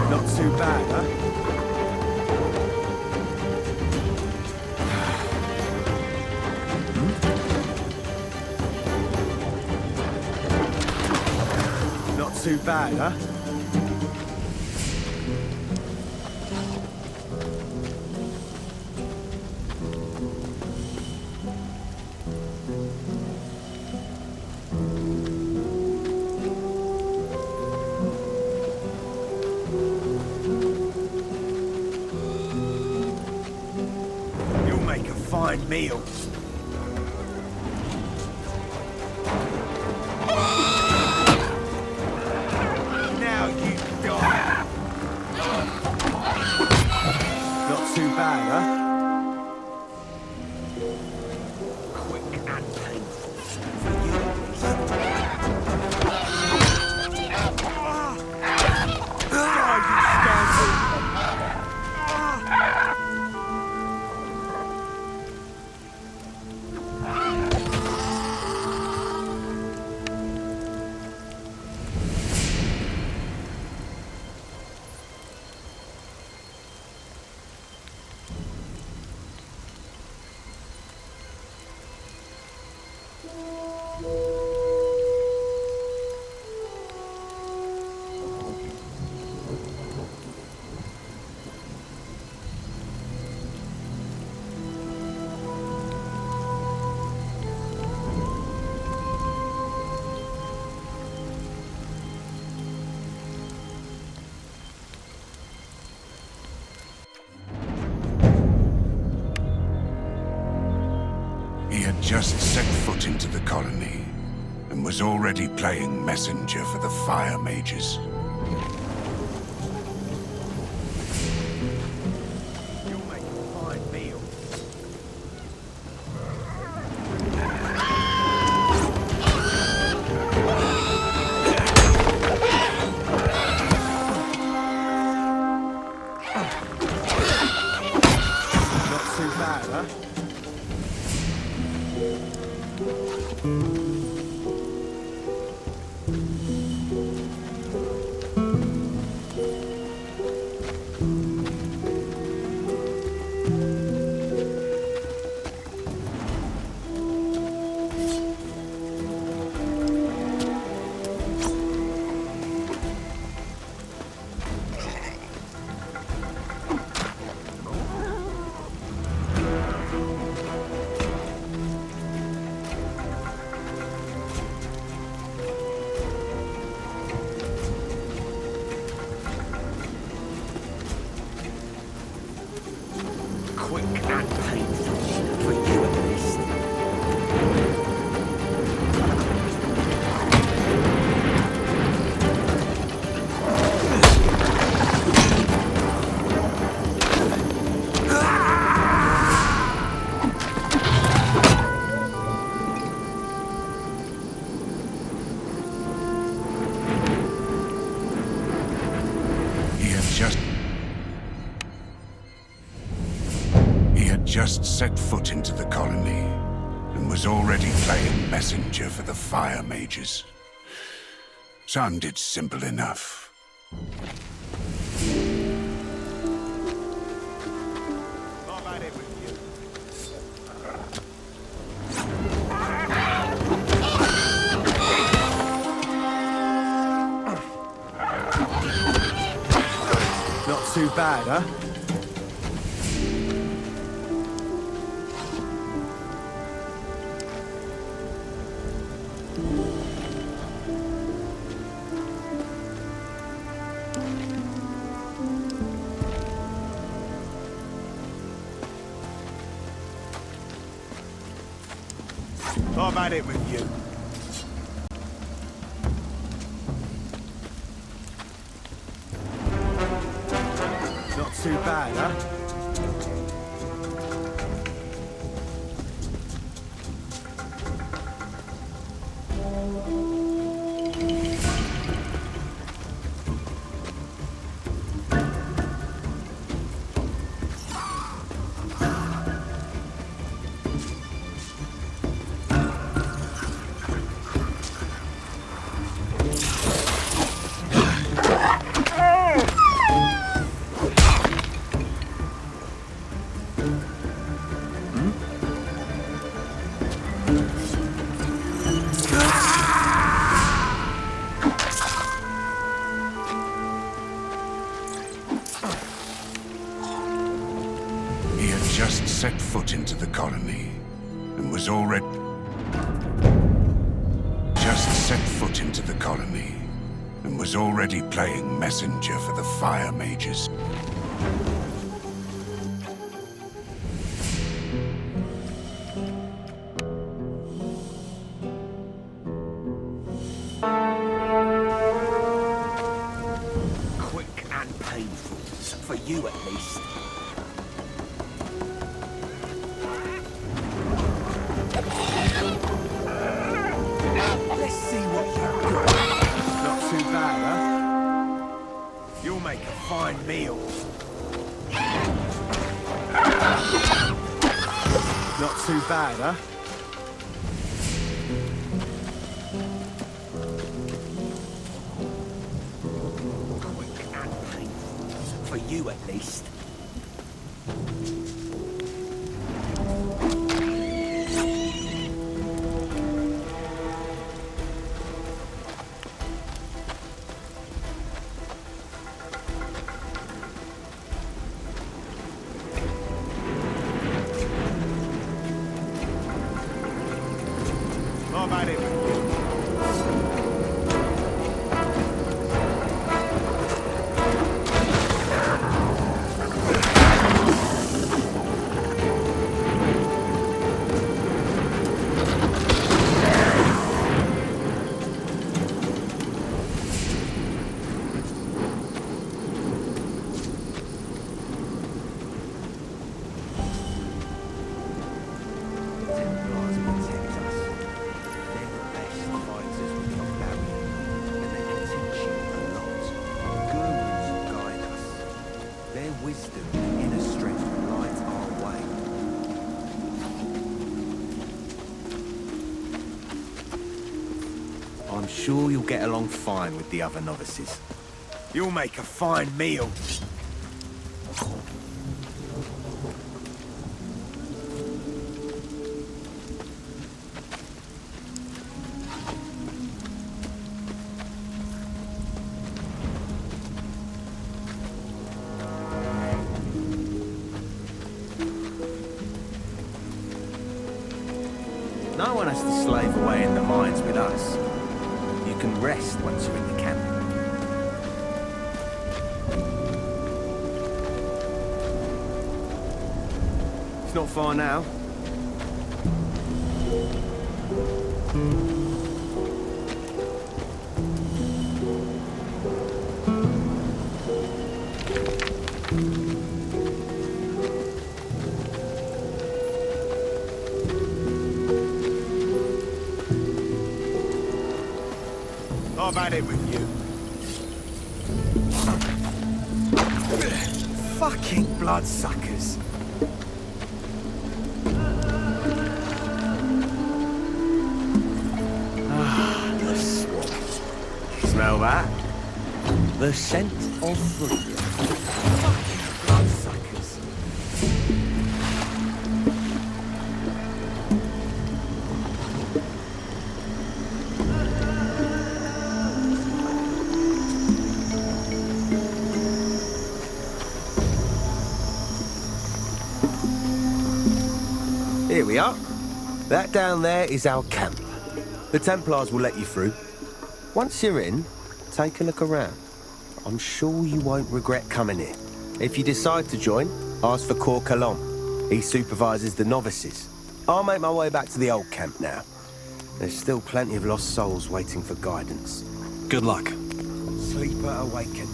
Not too bad, huh? Not too bad, huh? You'll make a fine meal. Now you die. Not too bad, huh? Quick and painful. just set foot into the colony and was already playing messenger for the fire mages. Just set foot into the colony and was already playing messenger for the fire mages. Sounded simple enough. Not too bad, huh? I've had it with you. Not too bad, huh? Set foot into the colony and was already just set foot into the colony and was already playing messenger for the fire mages. Quick and painful, for you at least. Make a fine meal. Not too bad, huh? Quick and painful, for you at least. I've had it with you. sure you'll get along fine with the other novices. You'll make a fine meal. No one has to slave away in the mines with us. You can rest once you're in the camp. It's not far now. I've had it with you. Fucking bloodsuckers. Ah, the swamp. Smell that? The scent of freedom. Fucking bloodsuckers. Here we are. That down there is our camp. The Templars will let you through. Once you're in, take a look around. I'm sure you won't regret coming here. If you decide to join, ask for Cor Calom. He supervises the novices. I'll make my way back to the old camp now. There's still plenty of lost souls waiting for guidance. Good luck. Sleeper awaken.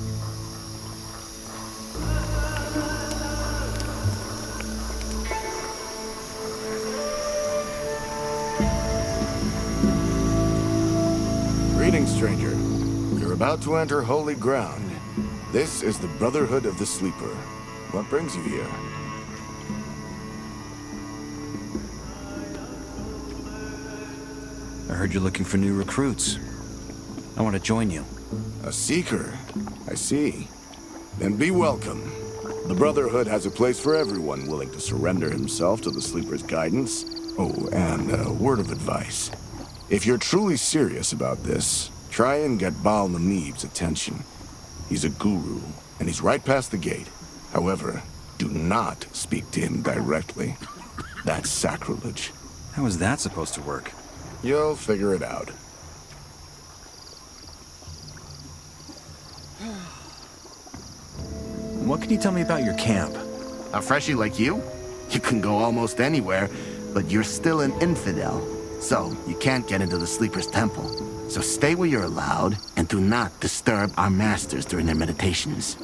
Greetings, stranger. You're about to enter holy ground. This is the Brotherhood of the Sleeper. What brings you here? I heard you're looking for new recruits. I want to join you. A seeker? I see. Then be welcome. The Brotherhood has a place for everyone willing to surrender himself to the Sleeper's guidance. Oh, and a word of advice. If you're truly serious about this, try and get Baal Namib's attention. He's a guru, and he's right past the gate. However, do not speak to him directly. That's sacrilege. How is that supposed to work? You'll figure it out. What can you tell me about your camp? A freshie like you? You can go almost anywhere, but you're still an infidel. So, you can't get into the Sleeper's temple. So stay where you're allowed, and do not disturb our masters during their meditations.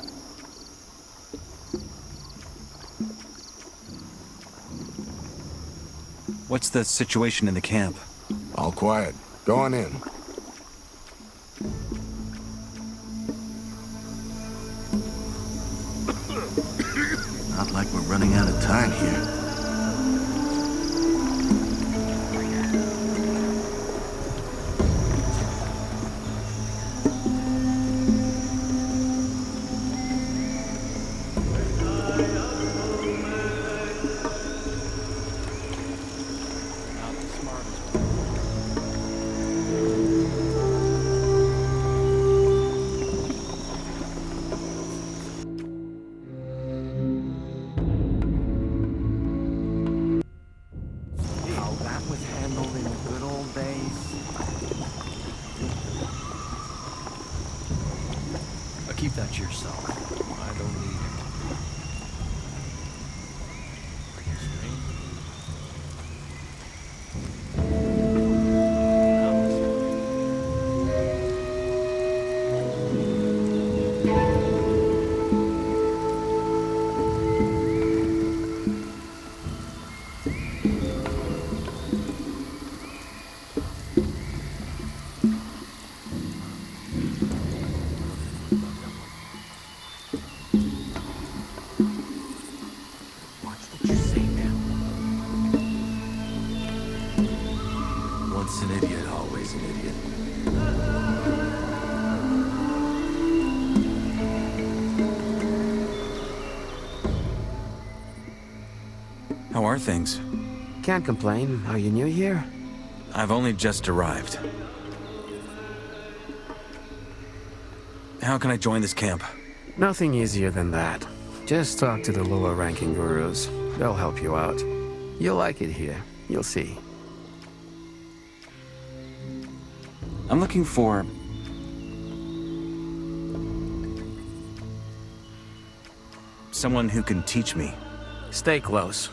What's the situation in the camp? All quiet. Go on in. Not like we're running out of time here. Keep that to yourself. I don't need it. Once an idiot, always an idiot. How are things? Can't complain. Are you new here? I've only just arrived. How can I join this camp? Nothing easier than that. Just talk to the lower-ranking gurus. They'll help you out. You'll like it here. You'll see. I'm looking for... someone who can teach me. Stay close.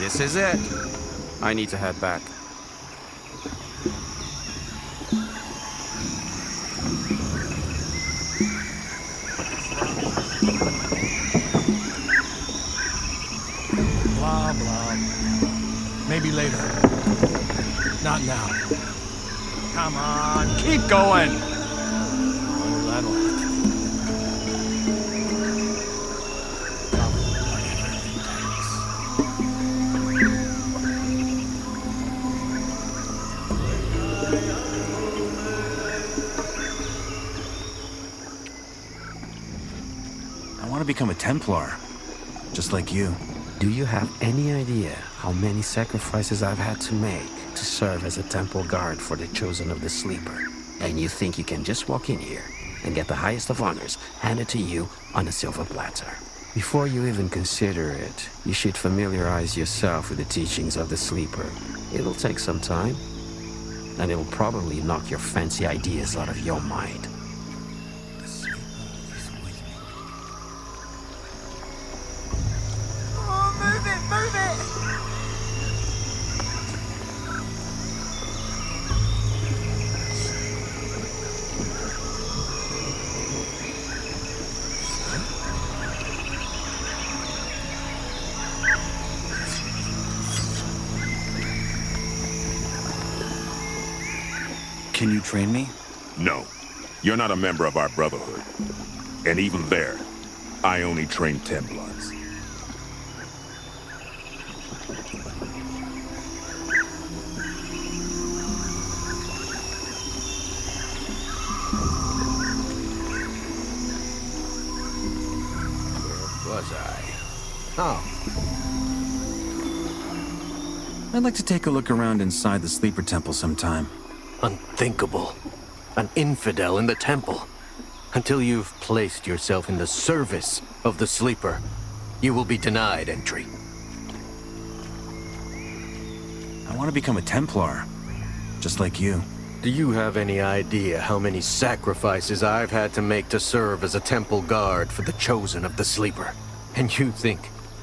This is it. I need to head back. Blah, blah. Maybe later. Not now. Come on, keep going! Oh, that'll happen. I want to become a Templar, just like you. Do you have any idea how many sacrifices I've had to make to serve as a temple guard for the chosen of the Sleeper? And you think you can just walk in here and get the highest of honors handed to you on a silver platter? Before you even consider it, you should familiarize yourself with the teachings of the Sleeper. It'll take some time, and it'll probably knock your fancy ideas out of your mind. Can you train me? No. You're not a member of our Brotherhood. And even there, I only train Templars. Where was I? Oh. I'd like to take a look around inside the Sleeper Temple sometime. Unthinkable. An infidel in the temple. Until you've placed yourself in the service of the Sleeper, you will be denied entry. I want to become a Templar, just like you. Do you have any idea how many sacrifices I've had to make to serve as a temple guard for the chosen of the Sleeper? And you think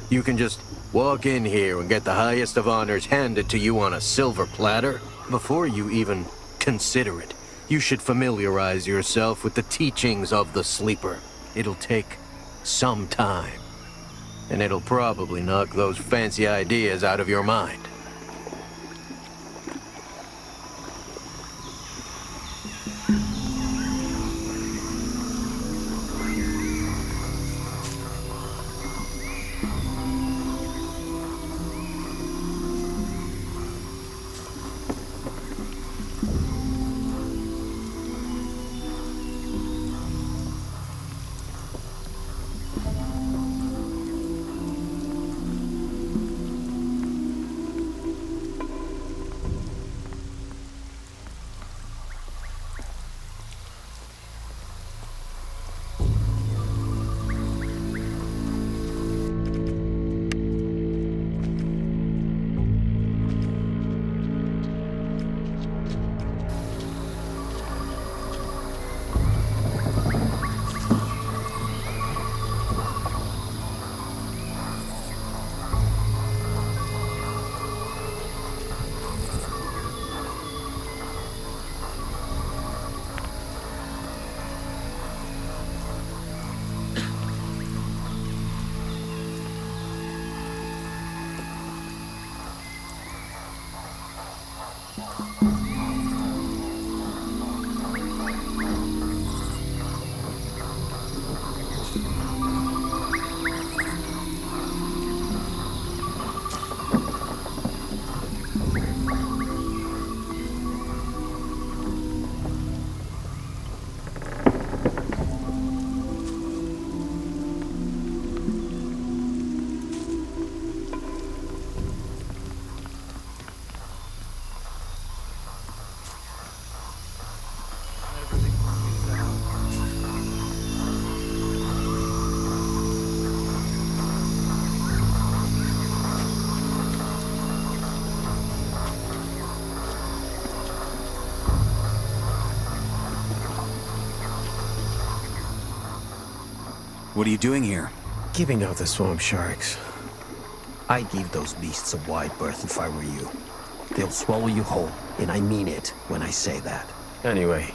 you can just walk in here and get the highest of honors handed to you on a silver platter? Before you even consider it, you should familiarize yourself with the teachings of the Sleeper. It'll take some time, and it'll probably knock those fancy ideas out of your mind. What are you doing here? Giving out the swamp sharks. I'd give those beasts a wide berth if I were you. They'll swallow you whole, and I mean it when I say that. Anyway,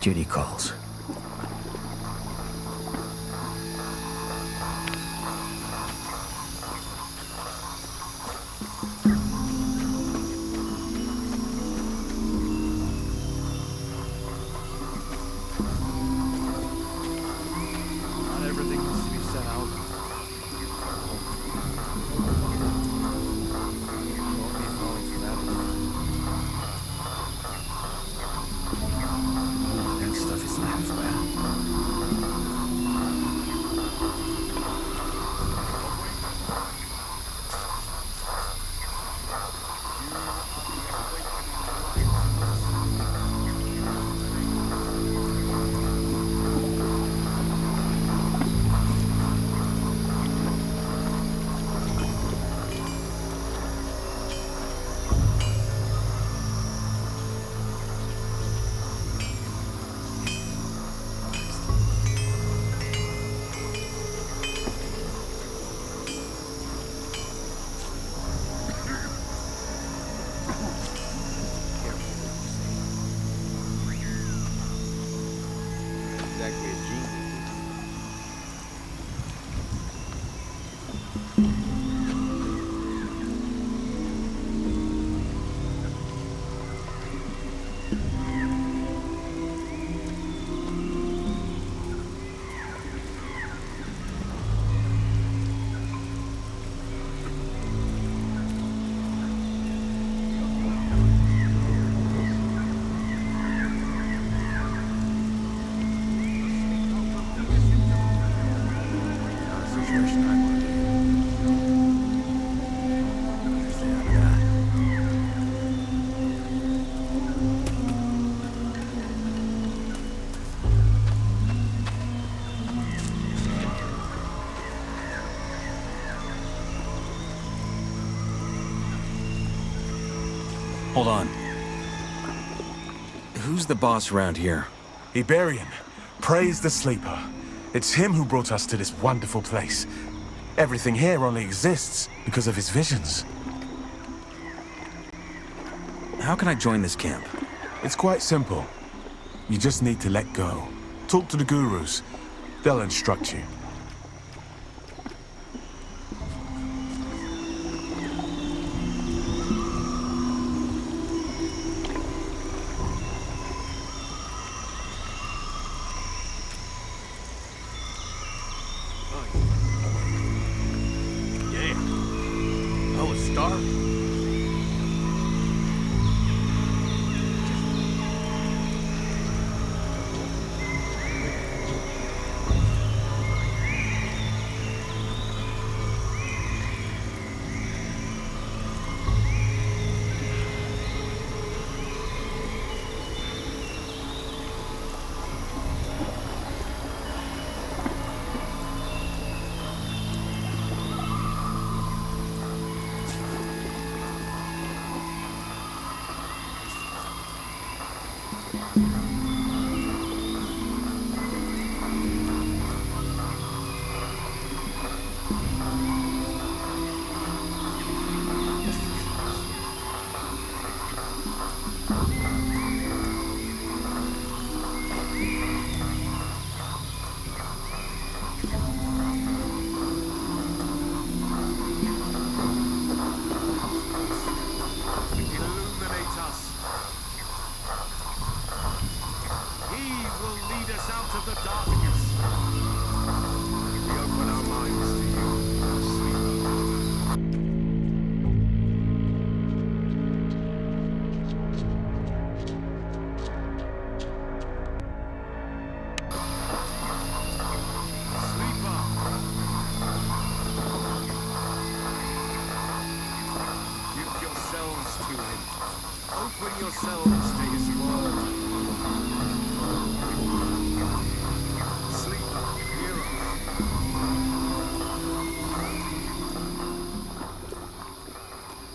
duty calls. Hold on. Who's the boss around here? Iberian. Praise the Sleeper. It's him who brought us to this wonderful place. Everything here only exists because of his visions. How can I join this camp? It's quite simple. You just need to let go. Talk to the gurus. They'll instruct you.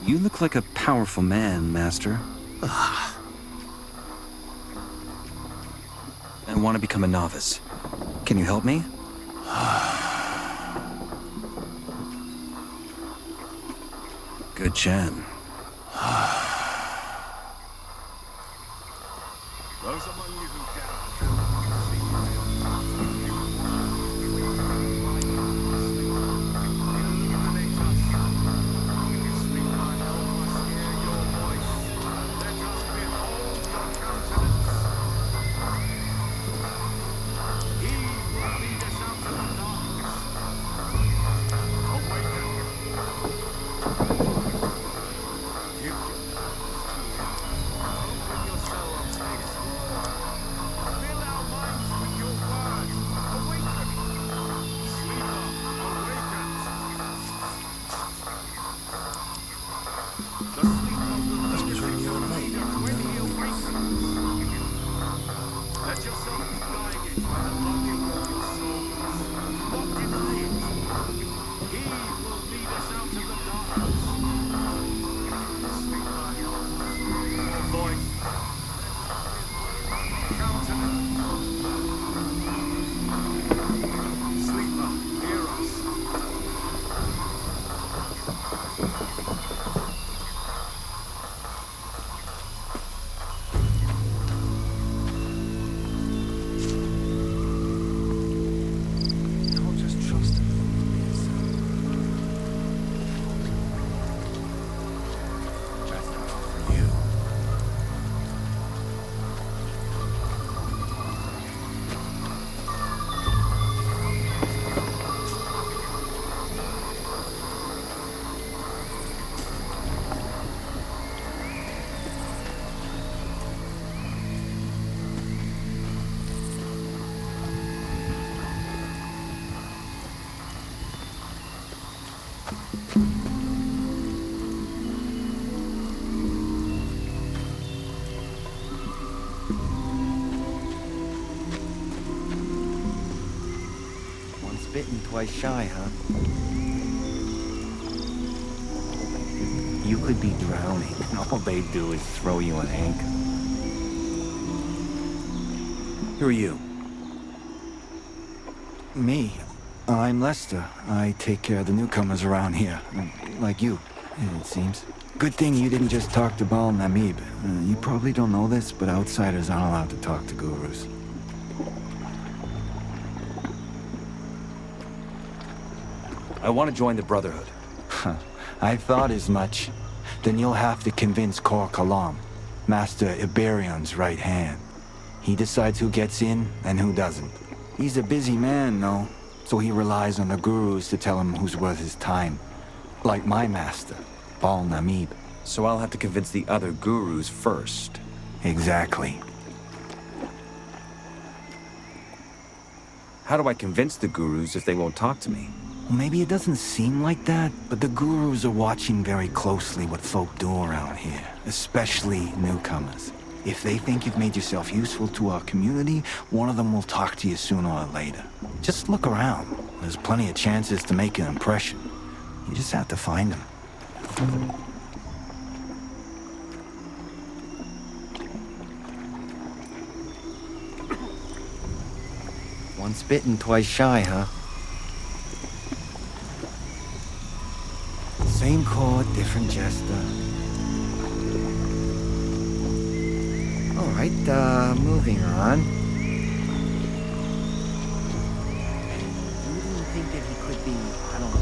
You look like a powerful man, Master. I want to become a novice. Can you help me? Good chat. Those among you who doubt Bitten, twice shy, huh? You could be drowning, and all they do is throw you an anchor. Who are you? Me? I'm Lester. I take care of the newcomers around here. Like you, it seems. Good thing you didn't just talk to Baal Namib. You probably don't know this, but outsiders aren't allowed to talk to gurus. I want to join the Brotherhood. I thought as much. Then you'll have to convince Kor Kalam, Master Iberion's right hand. He decides who gets in and who doesn't. He's a busy man, though, so he relies on the gurus to tell him who's worth his time. Like my master, Baal Namib. So I'll have to convince the other gurus first. Exactly. How do I convince the gurus if they won't talk to me? Well, maybe it doesn't seem like that, but the gurus are watching very closely what folk do around here, especially newcomers. If they think you've made yourself useful to our community, one of them will talk to you sooner or later. Just look around. There's plenty of chances to make an impression. You just have to find them. Once bitten, twice shy, huh? Same chord, different jester. All right, moving on. You didn't think that he could be, I don't know,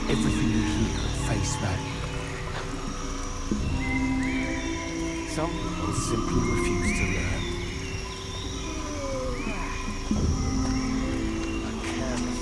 everything you hear at face value. Some people simply refuse to learn. A careless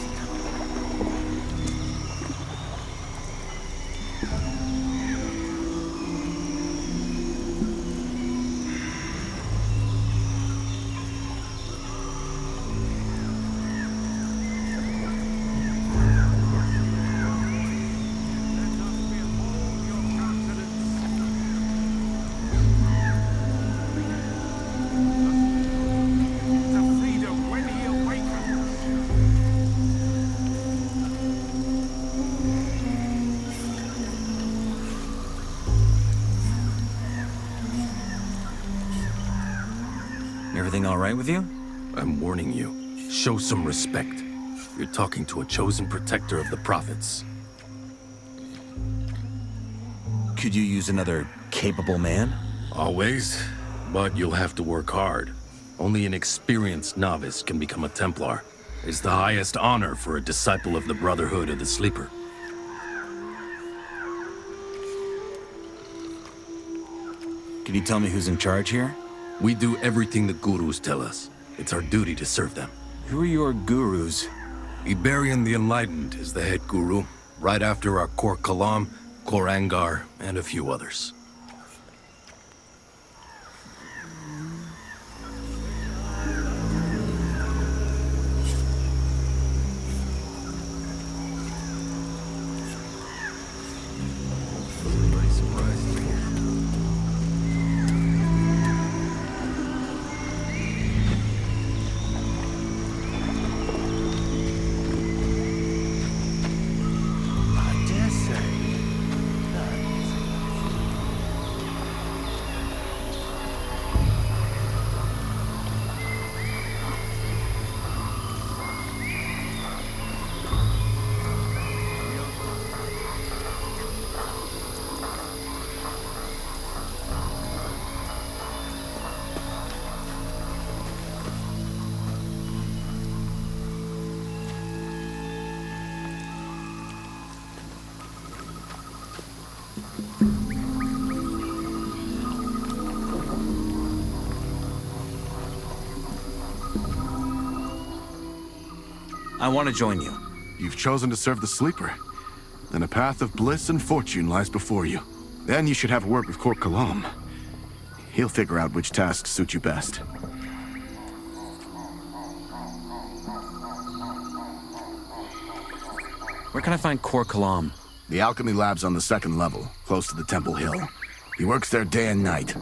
everything all right with you? I'm warning you. Show some respect. You're talking to a chosen protector of the prophets. Could you use another capable man? Always, but you'll have to work hard. Only an experienced novice can become a Templar. It's the highest honor for a disciple of the Brotherhood of the Sleeper. Can you tell me who's in charge here? We do everything the gurus tell us. It's our duty to serve them. Who are your gurus? Iberian the Enlightened is the head guru, right after our Kor Kalam, Kor Angar, and a few others. I want to join you. You've chosen to serve the Sleeper. Then a path of bliss and fortune lies before you. Then you should have a word with Kor Kalam. He'll figure out which tasks suit you best. Where can I find Kor Kalam? The alchemy lab's on the second level, close to the Temple Hill. He works there day and night.